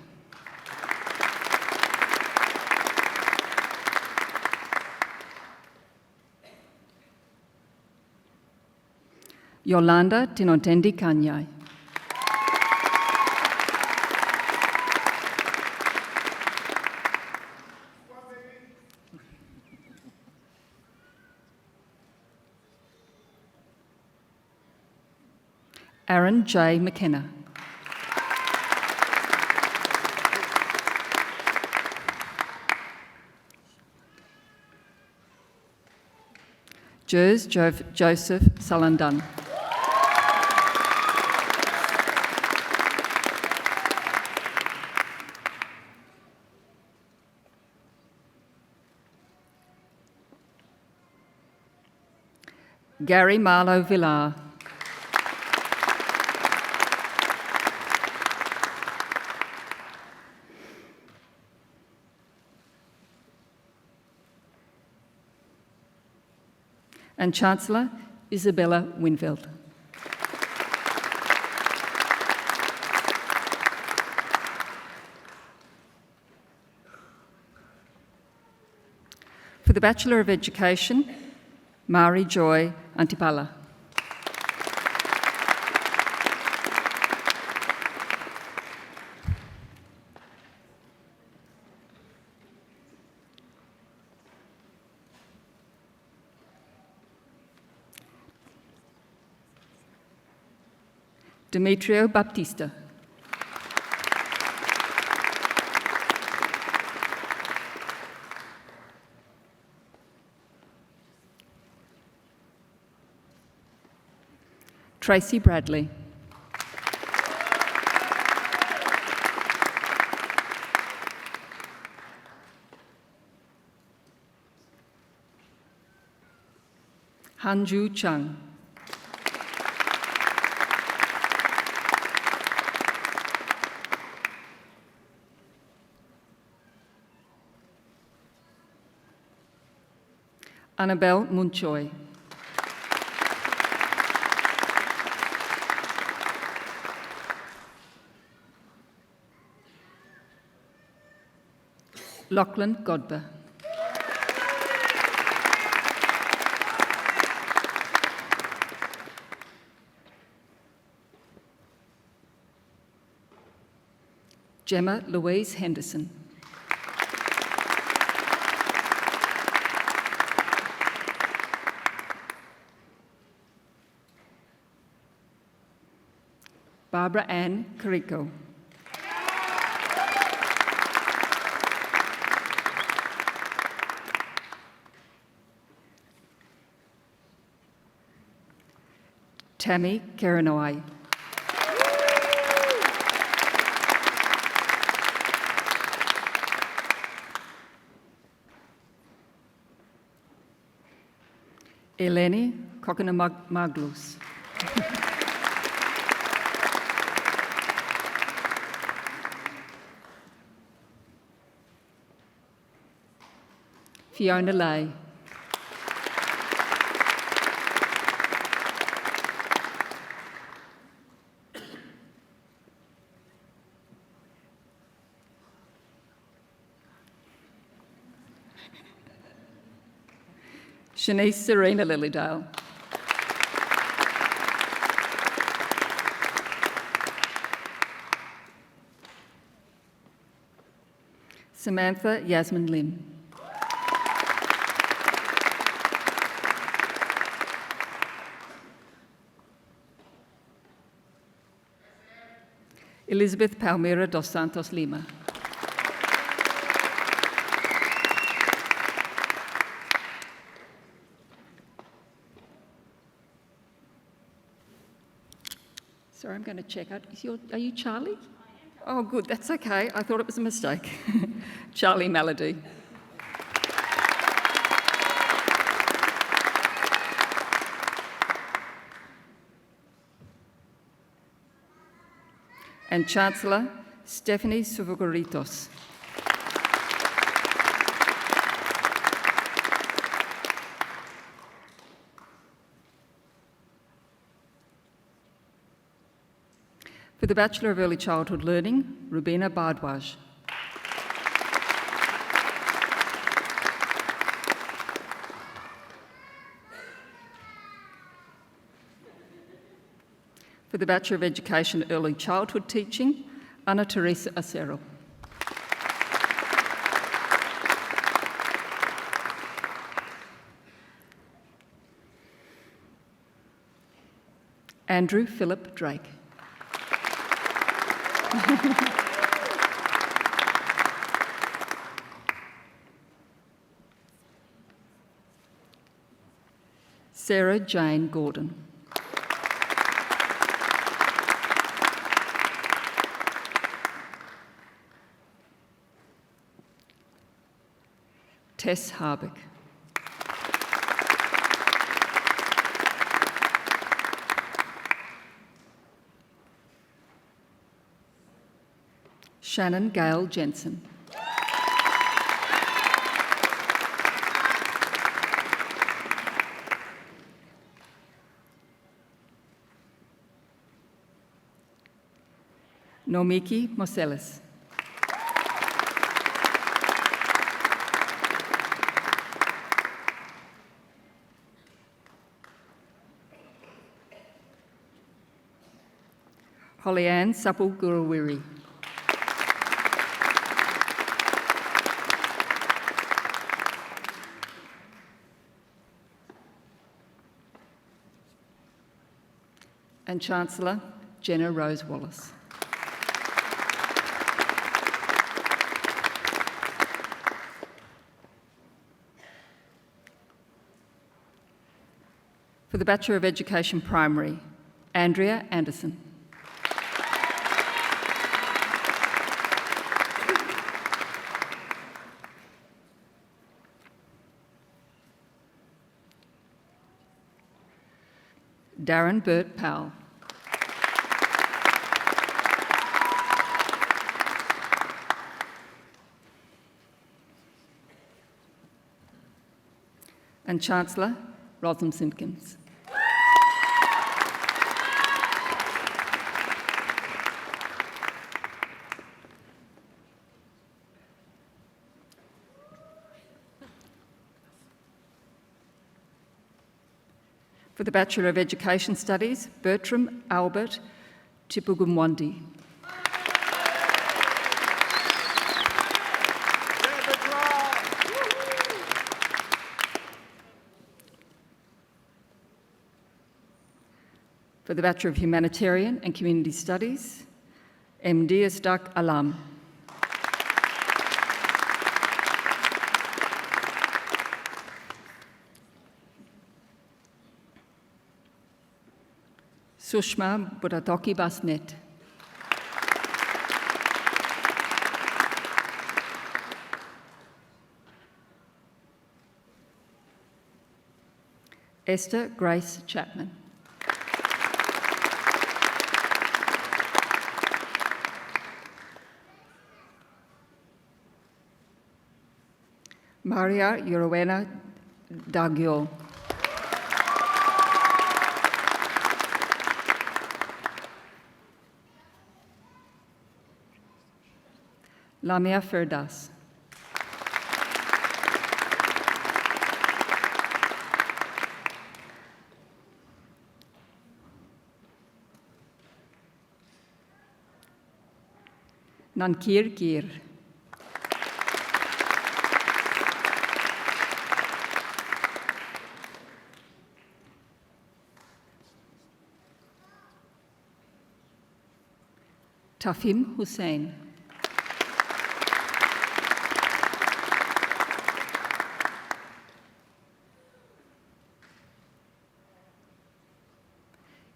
Yolanda Tinotendi Kanyai. Aaron J. McKenna. Jers Joseph Salandan. Gary Marlowe Villar. And Chancellor Isabella Winfield. For the Bachelor of Education, Mari Joy Antipala. Demetrio Baptista. Tracy Bradley. Hanju Chung. Annabelle Munchoy. Lachlan Godber. Gemma Louise Henderson. Barbara Ann Carico. Tammy Karanoi. Eleni Kokonamaglus. Fiona Lay. Shanice Serena Lilydale. Samantha Yasmin Lim. Elizabeth Palmira dos Santos Lima. Sorry, I'm going to check out. Are you Charlie? Oh, good, that's okay. I thought it was a mistake. Charlie Melody. And Chancellor Stephanie Suvogoritos. For the Bachelor of Early Childhood Learning, Rubina Bardwaj. For the Bachelor of Education Early Childhood Teaching, Ana Teresa Acero. Andrew Philip Drake. Sarah Jane Gordon. Tess Harbeck. Shannon Gale Jensen. Nomiki Moseles. Hollyanne Sapul-Gurawiri. And Chancellor Jenna Rose Wallace. For the Bachelor of Education Primary, Andrea Anderson. Darren Burt Powell. And Chancellor Rotham Simpkins. For the Bachelor of Education Studies, Bertram Albert Tipugumwandi. For the Bachelor of Humanitarian and Community Studies, MD Astak Alam. Sushma Buratoki Basnet. Esther Grace Chapman. Maria Yorowena Dagyo. Lamia Ferdas. Nankir Gir. Tafim Hussein.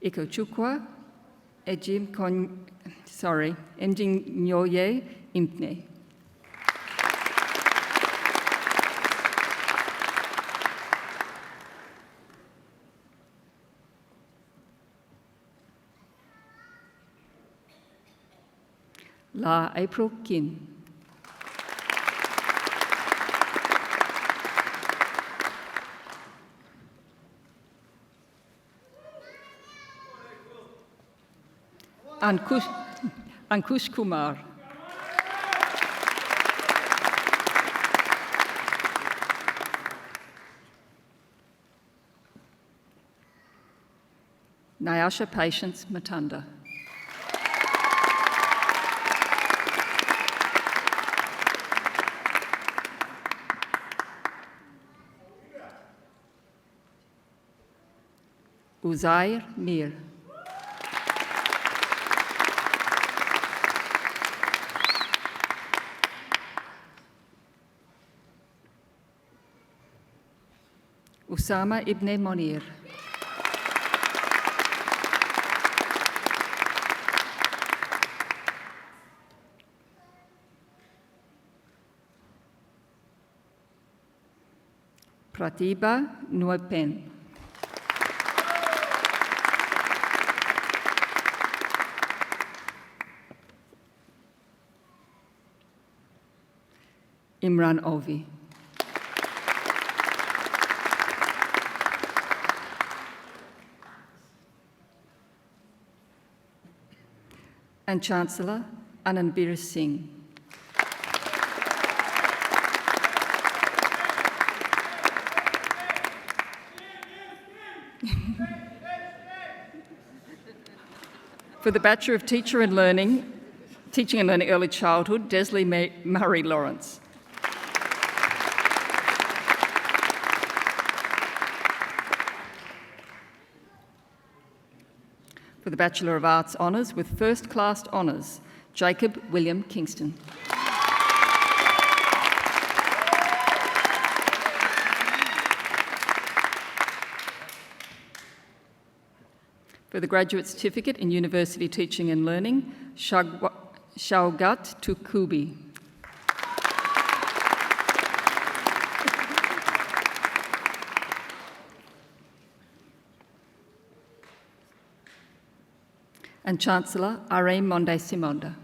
Ikochukwa Njinyoye Impne. La April Kin. Ankush Kumar. Nyasha Patience Matunda. Uzair Mir. Usama Ibn Monir. Pratibha Nuepen. Imran Ovi. And Chancellor Anandbir Singh. For the Bachelor of Teaching and Learning Early Childhood, Desley Murray Lawrence. For the Bachelor of Arts Honours with First Class Honours, Jacob William Kingston. For the Graduate Certificate in University Teaching and Learning, Shaugat Tukubi. And Chancellor R.A. Monde Simonda.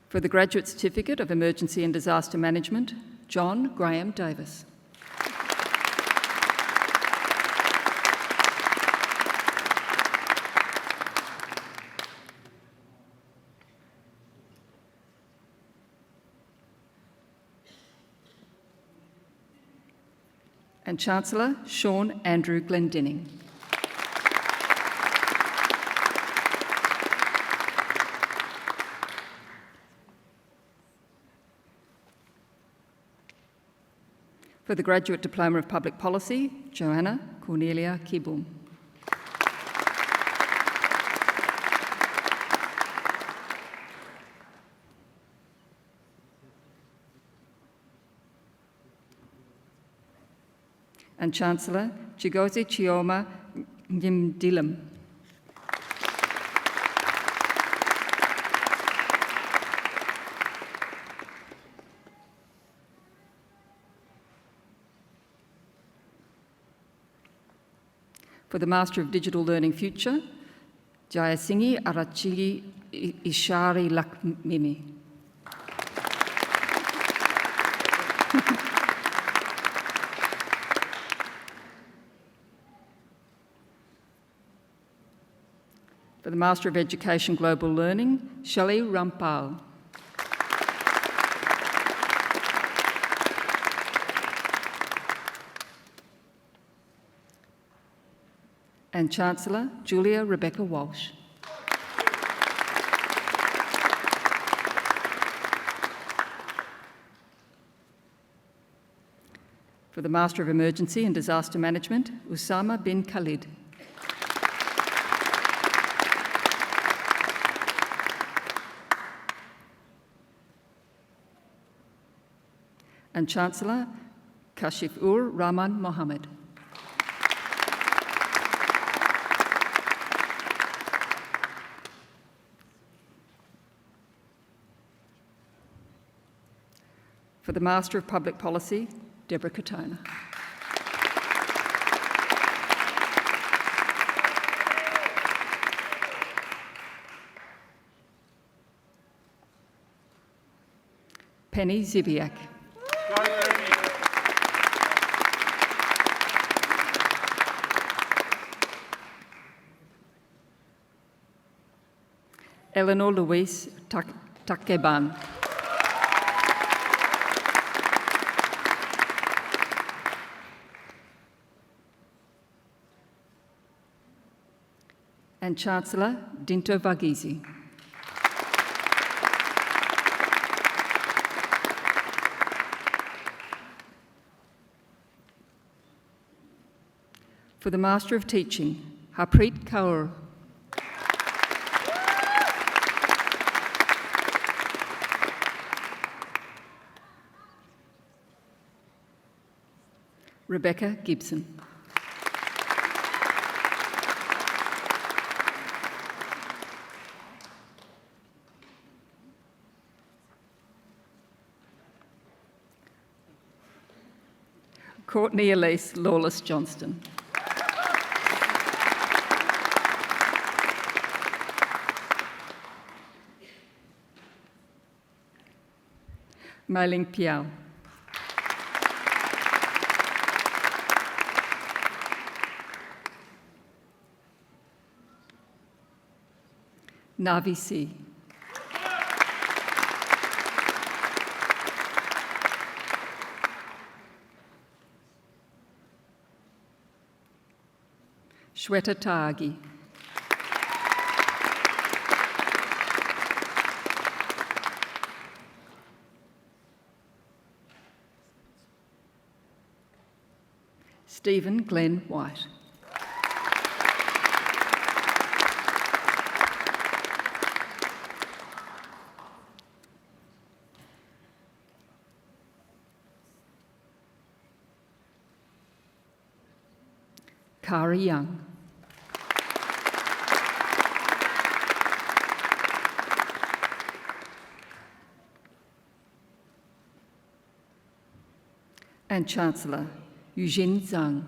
For the Graduate Certificate of Emergency and Disaster Management, John Graham Davis. And Chancellor Sean Andrew Glendinning. For the Graduate Diploma of Public Policy, Johanna Cornelia Kibum. And Chancellor Chigozi Chioma Nyimdilim. For the Master of Digital Learning Future, Jayasinghe Arachili Ishari Lakmimi. For the Master of Education Global Learning, Shelley Rampal. And Chancellor Julia Rebecca Walsh. For the Master of Emergency and Disaster Management, Usama bin Khalid. And Chancellor Kashif-ur Rahman Mohammed. For the Master of Public Policy, Deborah Katona. Penny Zibiak. Eleanor Louise Takeban. And Chancellor Dinto Vagizi. For the Master of Teaching, Harpreet Kaur. Rebecca Gibson. Courtney Elise Lawless Johnston. Mei-Ling Piao. Navi C. Shweta Taagi. Stephen Glenn White. Kari Young. And Chancellor Eugene Zhang.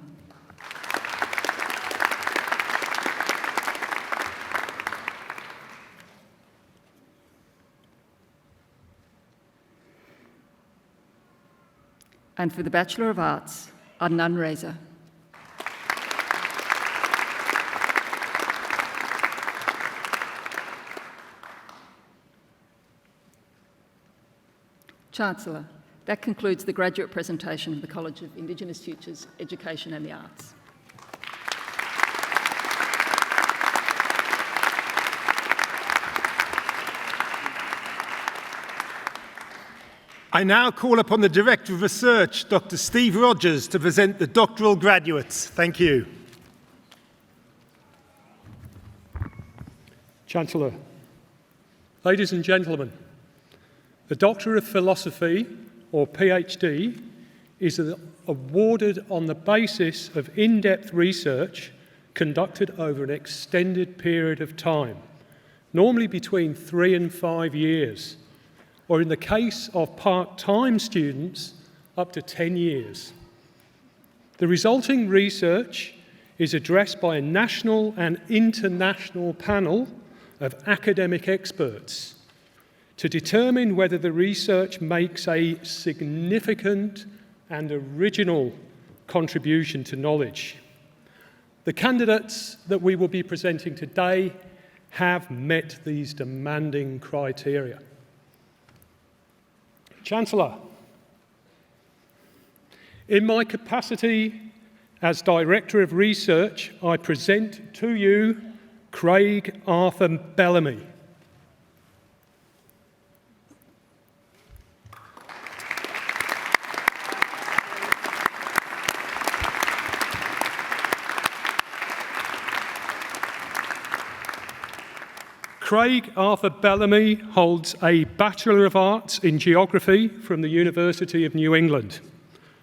And for the Bachelor of Arts, Adnan Reza. Chancellor, that concludes the graduate presentation of the College of Indigenous Futures, Education and the Arts. I now call upon the Director of Research, Dr. Steve Rogers, to present the doctoral graduates. Thank you. Chancellor, ladies and gentlemen, the Doctor of Philosophy, or PhD, is awarded on the basis of in-depth research conducted over an extended period of time, normally between 3 and 5 years, or in the case of part-time students, up to 10 years. The resulting research is addressed by a national and international panel of academic experts to determine whether the research makes a significant and original contribution to knowledge. The candidates that we will be presenting today have met these demanding criteria. Chancellor, in my capacity as Director of Research, I present to you Craig Arthur Bellamy. Craig Arthur Bellamy holds a Bachelor of Arts in Geography from the University of New England,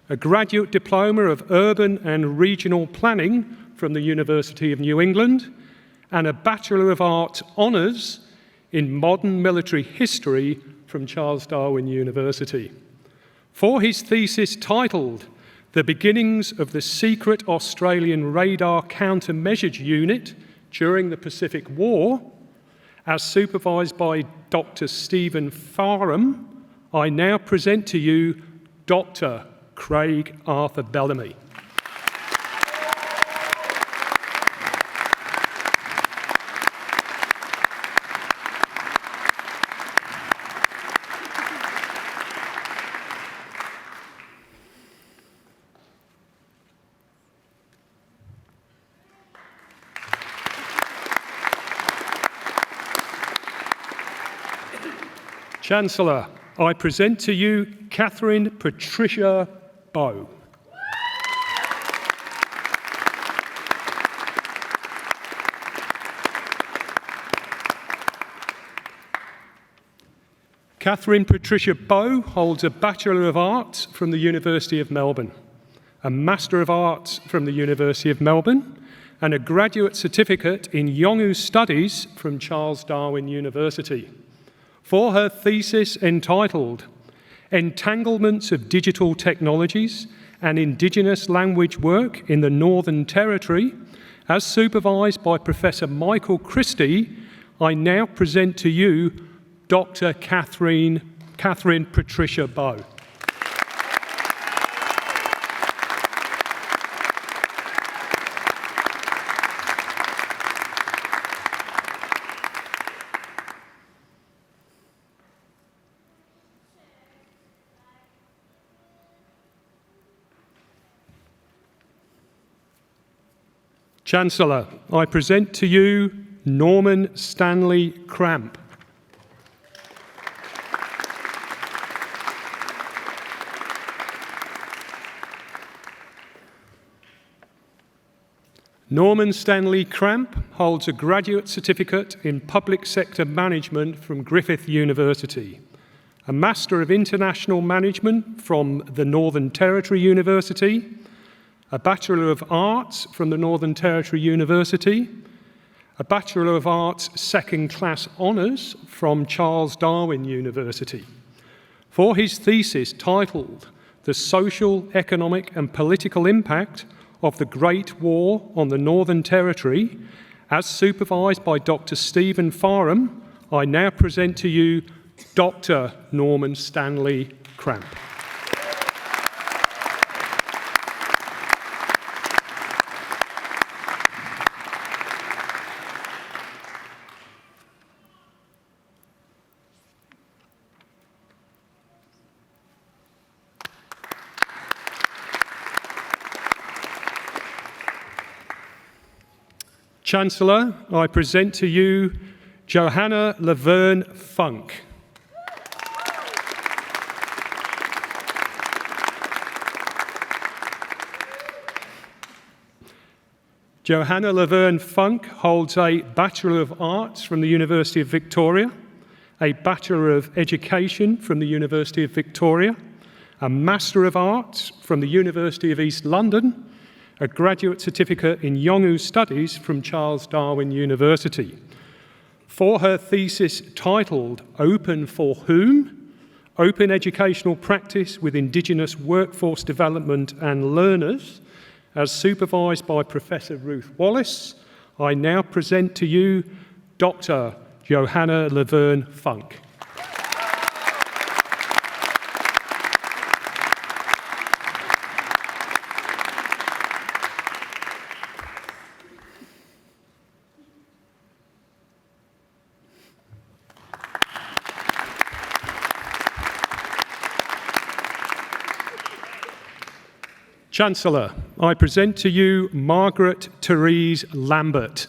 a Graduate Diploma of Urban and Regional Planning from the University of New England, and a Bachelor of Arts Honours in Modern Military History from Charles Darwin University. For his thesis titled The Beginnings of the Secret Australian Radar Countermeasures Unit during the Pacific War, as supervised by Dr. Stephen Farham, I now present to you Dr. Craig Arthur Bellamy. Chancellor, I present to you Catherine Patricia Bowe. Catherine Patricia Bowe holds a Bachelor of Arts from the University of Melbourne, a Master of Arts from the University of Melbourne, and a Graduate Certificate in Yolngu Studies from Charles Darwin University. For her thesis entitled Entanglements of Digital Technologies and Indigenous Language Work in the Northern Territory, as supervised by Professor Michael Christie, I now present to you Dr. Catherine Patricia Bowe. Chancellor, I present to you Norman Stanley Cramp. Norman Stanley Cramp holds a Graduate Certificate in Public Sector Management from Griffith University, a Master of International Management from the Northern Territory University, a Bachelor of Arts from the Northern Territory University, a Bachelor of Arts Second Class Honours from Charles Darwin University. For his thesis titled The Social, Economic and Political Impact of the Great War on the Northern Territory, as supervised by Dr. Stephen Farham, I now present to you Dr. Norman Stanley Cramp. Chancellor, I present to you Johanna Laverne Funk. Johanna Laverne Funk holds a Bachelor of Arts from the University of Victoria, a Bachelor of Education from the University of Victoria, a Master of Arts from the University of East London, a Graduate Certificate in Yolngu Studies from Charles Darwin University. For her thesis titled Open for Whom? Open Educational Practice with Indigenous Workforce Development and Learners, as supervised by Professor Ruth Wallace, I now present to you Dr. Johanna Laverne Funk. Chancellor, I present to you Margaret Therese Lambert.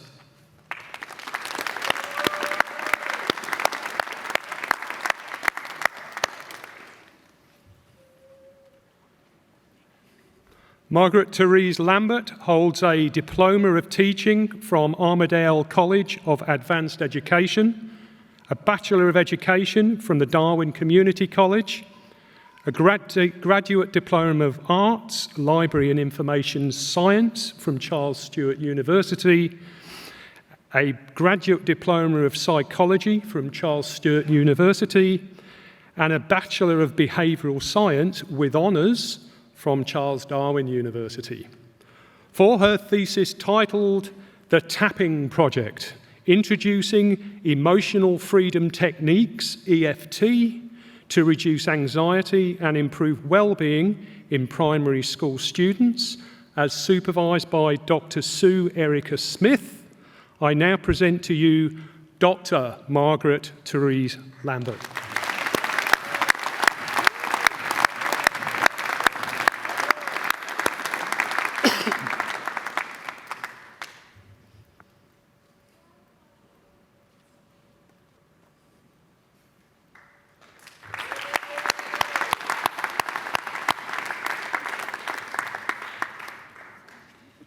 Margaret Therese Lambert holds a Diploma of Teaching from Armidale College of Advanced Education, a Bachelor of Education from the Darwin Community College, a Graduate Diploma of Arts, Library and Information Science from Charles Sturt University, a Graduate Diploma of Psychology from Charles Sturt University, and a Bachelor of Behavioural Science with honours from Charles Darwin University. For her thesis titled The Tapping Project, Introducing Emotional Freedom Techniques, EFT, to reduce anxiety and improve well-being in primary school students, as supervised by Dr. Sue Erica Smith, I now present to you Dr. Margaret Therese Lambert.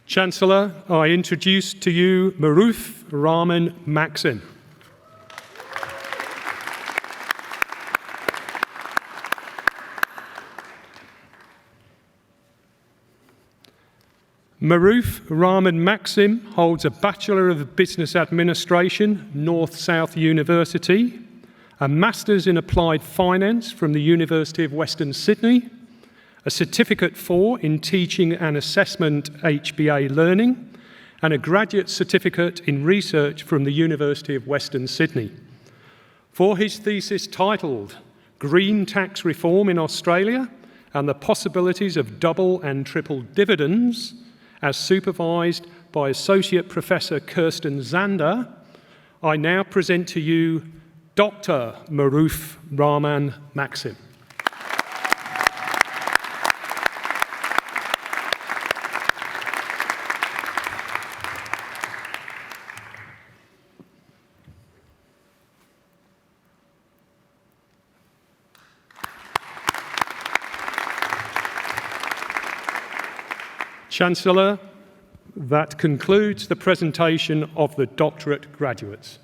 Chancellor, I introduce to you Maruf Rahman Maxim. Maruf Rahman Maxim holds a Bachelor of Business Administration, North-South University, a Master's in Applied Finance from the University of Western Sydney, a Certificate in Teaching and Assessment HBA Learning, and a Graduate Certificate in Research from the University of Western Sydney. For his thesis titled Green Tax Reform in Australia and the Possibilities of Double and Triple Dividends, as supervised by Associate Professor Kirsten Zander, I now present to you Dr. Maruf Rahman Maxim. Chancellor, that concludes the presentation of the doctorate graduates.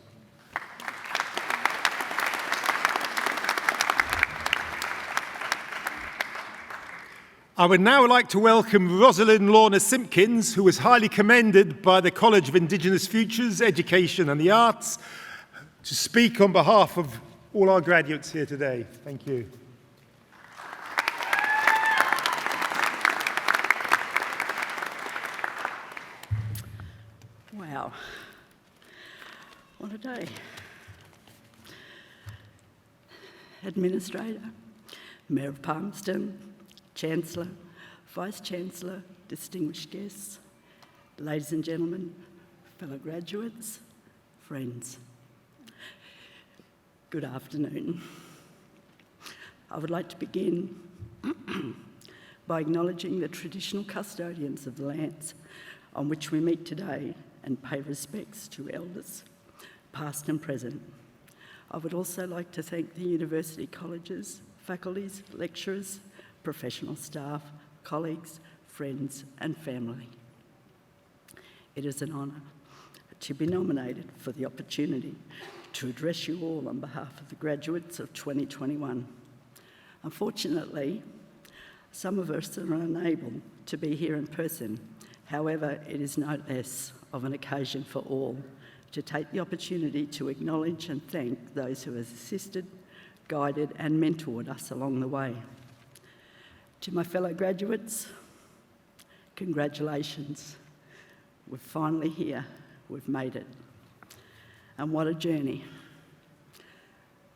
I would now like to welcome Rosalind Lorna Simpkins, who was highly commended by the College of Indigenous Futures, Education and the Arts, to speak on behalf of all our graduates here today. Thank you. Wow, what a day. Administrator, Mayor of Palmerston, Chancellor, Vice-Chancellor, distinguished guests, ladies and gentlemen, fellow graduates, friends, good afternoon. I would like to begin by acknowledging the traditional custodians of the lands on which we meet today and pay respects to elders, past and present. I would also like to thank the university colleges, faculties, lecturers, professional staff, colleagues, friends and family. It is an honour to be nominated for the opportunity to address you all on behalf of the graduates of 2021. Unfortunately, some of us are unable to be here in person. However, it is no less of an occasion for all to take the opportunity to acknowledge and thank those who have assisted, guided and mentored us along the way. To my fellow graduates, congratulations. We're finally here, we've made it. And what a journey.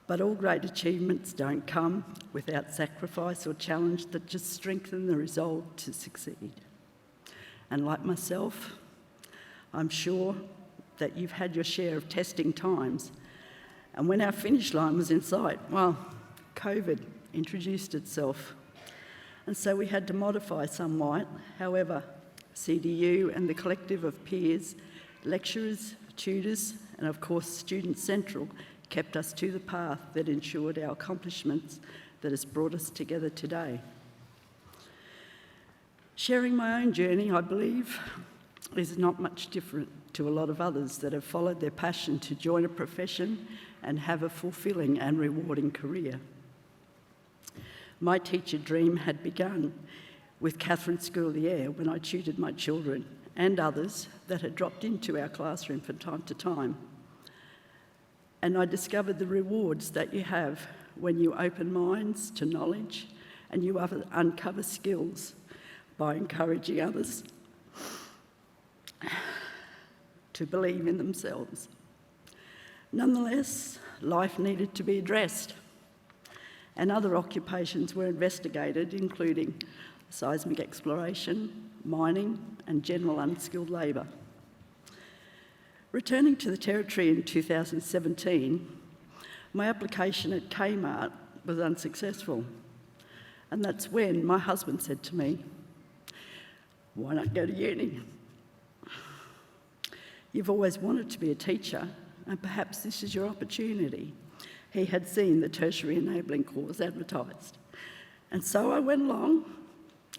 But all great achievements don't come without sacrifice or challenge that just strengthen the resolve to succeed. And like myself, I'm sure that you've had your share of testing times. And when our finish line was in sight, well, COVID introduced itself. And so we had to modify somewhat. However, CDU and the collective of peers, lecturers, tutors, and of course Student Central kept us to the path that ensured our accomplishments that has brought us together today. Sharing my own journey, I believe, is not much different to a lot of others that have followed their passion to join a profession and have a fulfilling and rewarding career. My teacher dream had begun with Catherine School of the Air when I tutored my children and others that had dropped into our classroom from time to time. And I discovered the rewards that you have when you open minds to knowledge and you uncover skills by encouraging others to believe in themselves. Nonetheless, life needed to be addressed. and other occupations were investigated, including seismic exploration, mining, and general unskilled labour. Returning to the Territory in 2017, my application at Kmart was unsuccessful. And that's when my husband said to me, "Why not go to uni? You've always wanted to be a teacher, and perhaps this is your opportunity." He had seen the tertiary enabling course advertised. And so I went along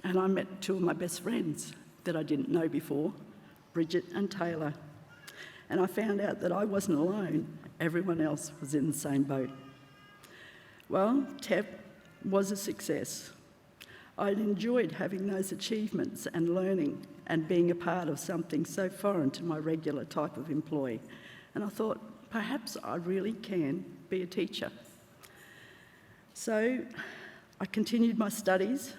and I met two of my best friends that I didn't know before, Bridget and Taylor. And I found out that I wasn't alone. Everyone else was in the same boat. Well, TEP was a success. I'd enjoyed having those achievements and learning and being a part of something so foreign to my regular type of employee. And I thought, perhaps I really can be a teacher. So I continued my studies.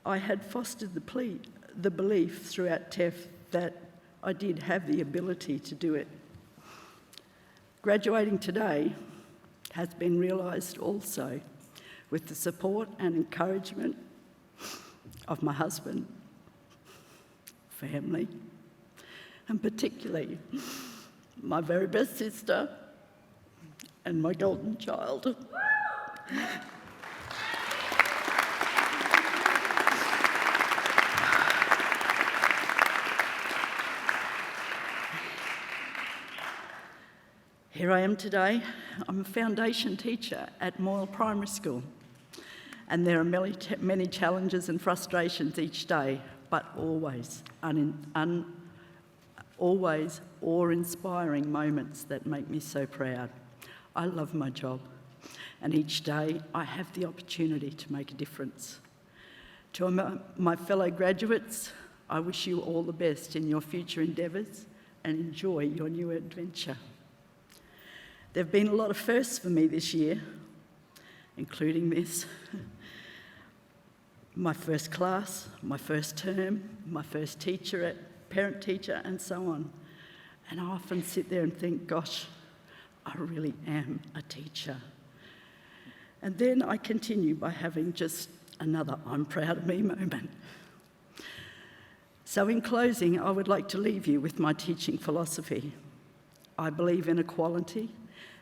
I had fostered the belief throughout TEF that I did have the ability to do it. Graduating today has been realised also with the support and encouragement of my husband, family, and particularly my very best sister and my golden child. Here I am today. I'm a foundation teacher at Moyle Primary School, and there are many challenges and frustrations each day, but always awe-inspiring moments that make me so proud. I love my job, and each day I have the opportunity to make a difference. To my fellow graduates, I wish you all the best in your future endeavours and enjoy your new adventure. There have been a lot of firsts for me this year, including this. My first class, my first term, my first teacher, parent teacher, and so on. And I often sit there and think, gosh, I really am a teacher. And then I continue by having just another I'm proud of me moment. So in closing, I would like to leave you with my teaching philosophy. I believe in equality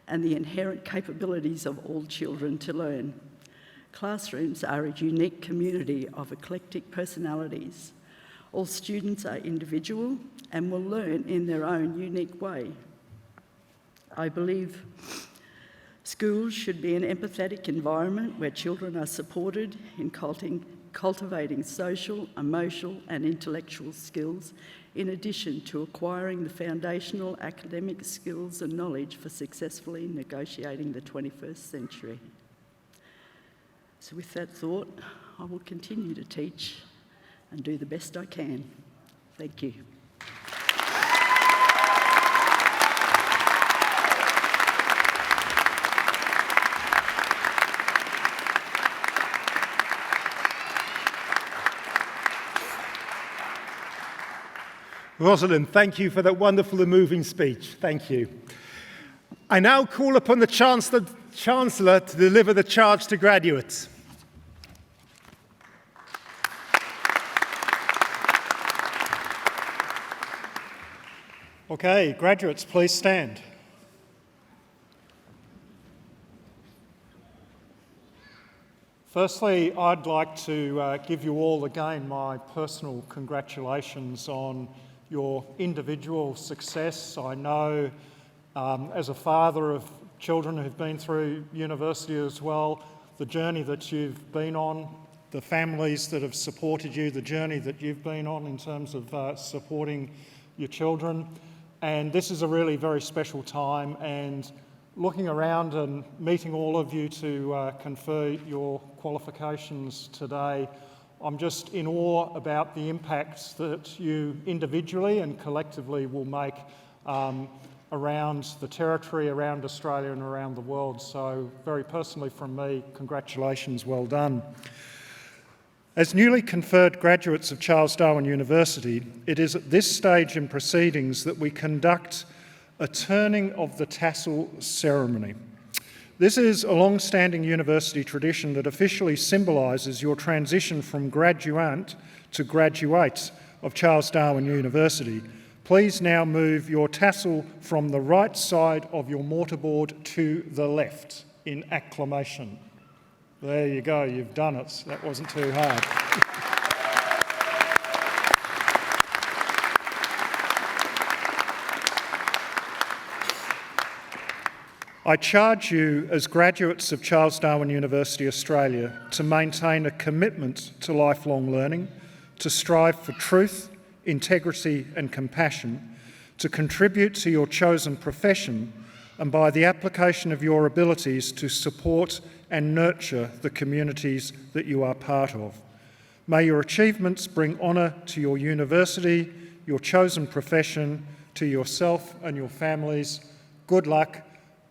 and the inherent capabilities of all children to learn. Classrooms are a unique community of eclectic personalities. All students are individual and will learn in their own unique way. I believe schools should be an empathetic environment where children are supported in cultivating social, emotional and intellectual skills, in addition to acquiring the foundational academic skills and knowledge for successfully negotiating the 21st century. So with that thought, I will continue to teach and do the best I can. Thank you. Rosalind, thank you for that wonderful and moving speech. Thank you. I now call upon the Chancellor to deliver the charge to graduates. Okay, graduates, please stand. Firstly, I'd like to give you all again my personal congratulations on your individual success. I know as a father of children who've been through university as well, the journey that you've been on, the families that have supported you, the journey that you've been on in terms of supporting your children. And this is a really very special time, and looking around and meeting all of you to confer your qualifications today, I'm just in awe about the impacts that you individually and collectively will make around the Territory, around Australia and around the world. So very personally from me, congratulations, well done. As newly conferred graduates of Charles Darwin University, it is at this stage in proceedings that we conduct a turning of the tassel ceremony. This is a long-standing university tradition that officially symbolises your transition from graduand to graduates of Charles Darwin University. Please now move your tassel from the right side of your mortarboard to the left in acclamation. There you go, you've done it. That wasn't too hard. I charge you as graduates of Charles Darwin University Australia to maintain a commitment to lifelong learning, to strive for truth, integrity and compassion, to contribute to your chosen profession, and by the application of your abilities to support and nurture the communities that you are part of. May your achievements bring honour to your university, your chosen profession, to yourself and your families. Good luck.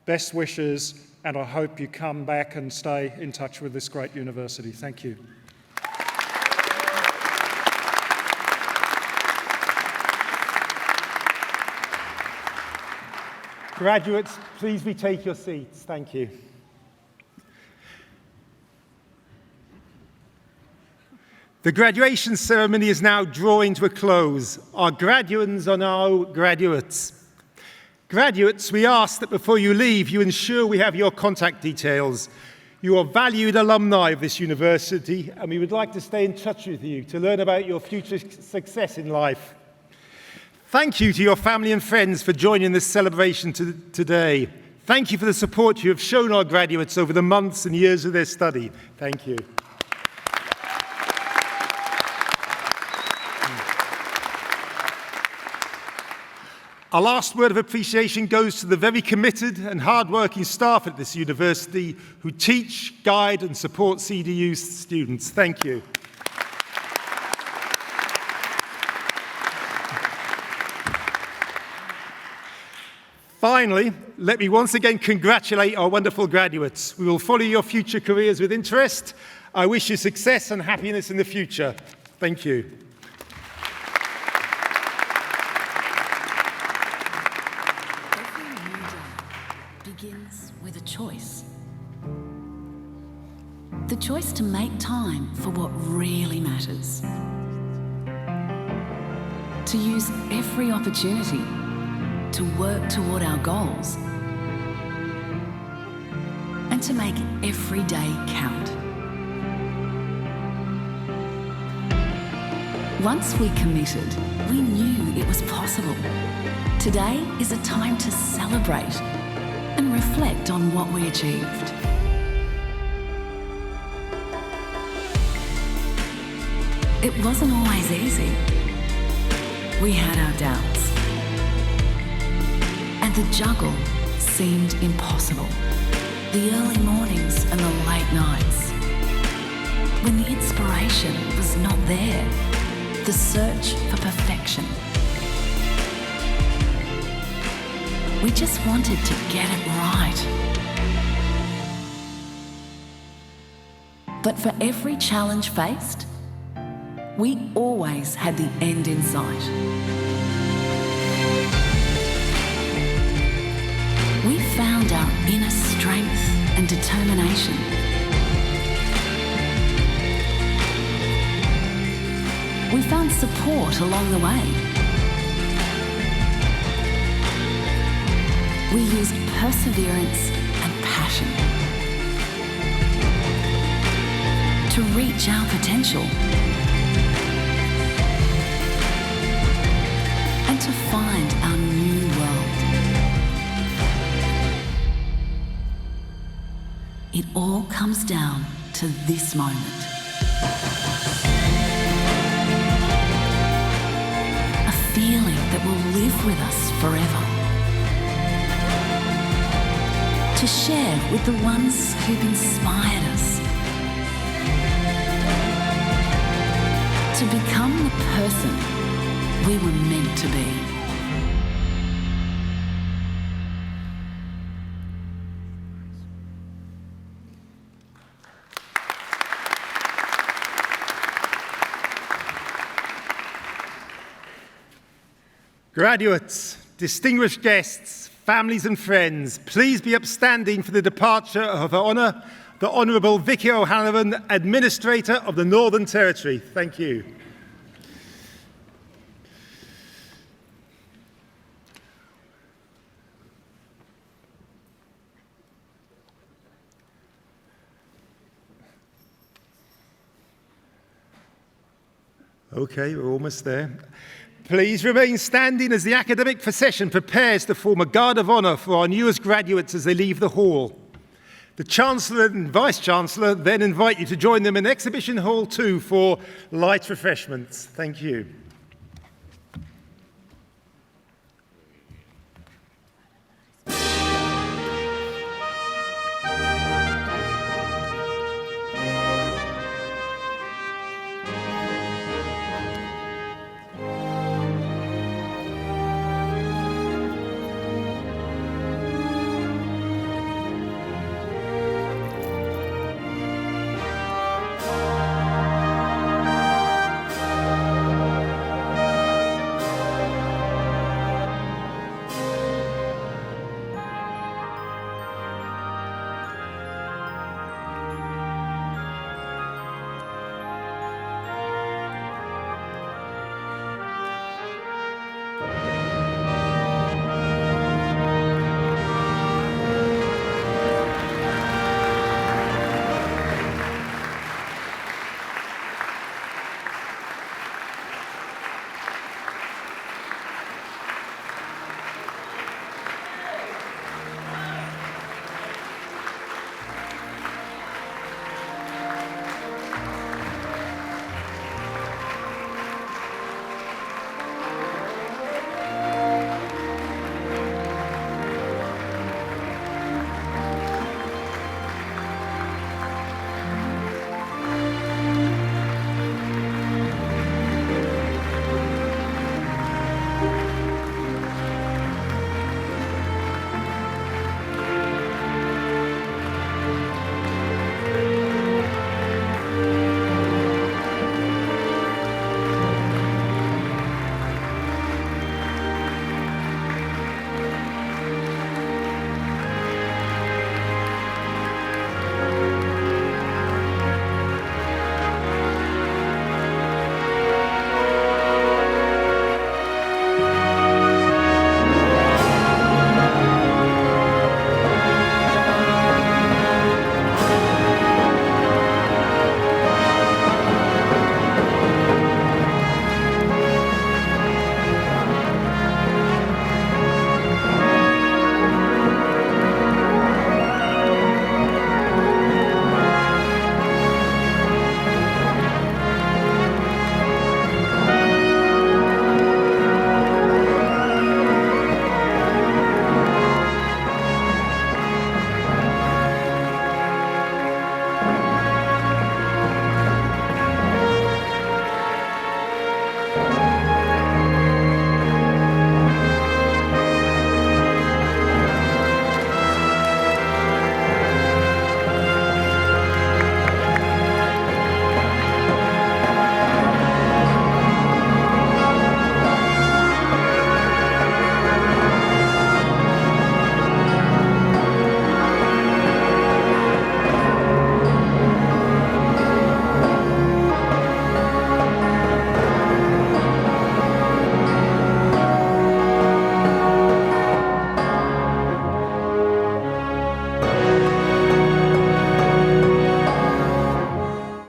Best wishes, and I hope you come back and stay in touch with this great university. Thank you. Graduates, please retake your seats. Thank you. The graduation ceremony is now drawing to a close. Our graduands are now graduates. Graduates, we ask that before you leave, you ensure we have your contact details. You are valued alumni of this university, and we would like to stay in touch with you to learn about your future success in life. Thank you to your family and friends for joining this celebration today. Thank you for the support you have shown our graduates over the months and years of their study. Thank you. Our last word of appreciation goes to the very committed and hard-working staff at this university who teach, guide and support CDU students. Thank you. Finally, let me once again congratulate our wonderful graduates. We will follow your future careers with interest. I wish you success and happiness in the future. Thank you. Begins with a choice. The choice to make time for what really matters. To use every opportunity to work toward our goals. And to make every day count. Once we committed, we knew it was possible. Today is a time to celebrate and reflect on what we achieved. It wasn't always easy. We had our doubts. And the juggle seemed impossible. The early mornings and the late nights. When the inspiration was not there. The search for perfection. We just wanted to get it right. But for every challenge faced, we always had the end in sight. We found our inner strength and determination. We found support along the way. We used perseverance and passion to reach our potential and to find our new world. It all comes down to this moment. A feeling that will live with us forever. To share with the ones who've inspired us. To become the person we were meant to be. Graduates, distinguished guests, families and friends, please be upstanding for the departure of Her Honour, the Honourable Vicky O'Halloran, Administrator of the Northern Territory. Thank you. Okay, we're almost there. Please remain standing as the academic procession prepares to form a guard of honour for our newest graduates as they leave the hall. The Chancellor and Vice-Chancellor then invite you to join them in Exhibition Hall 2 for light refreshments. Thank you.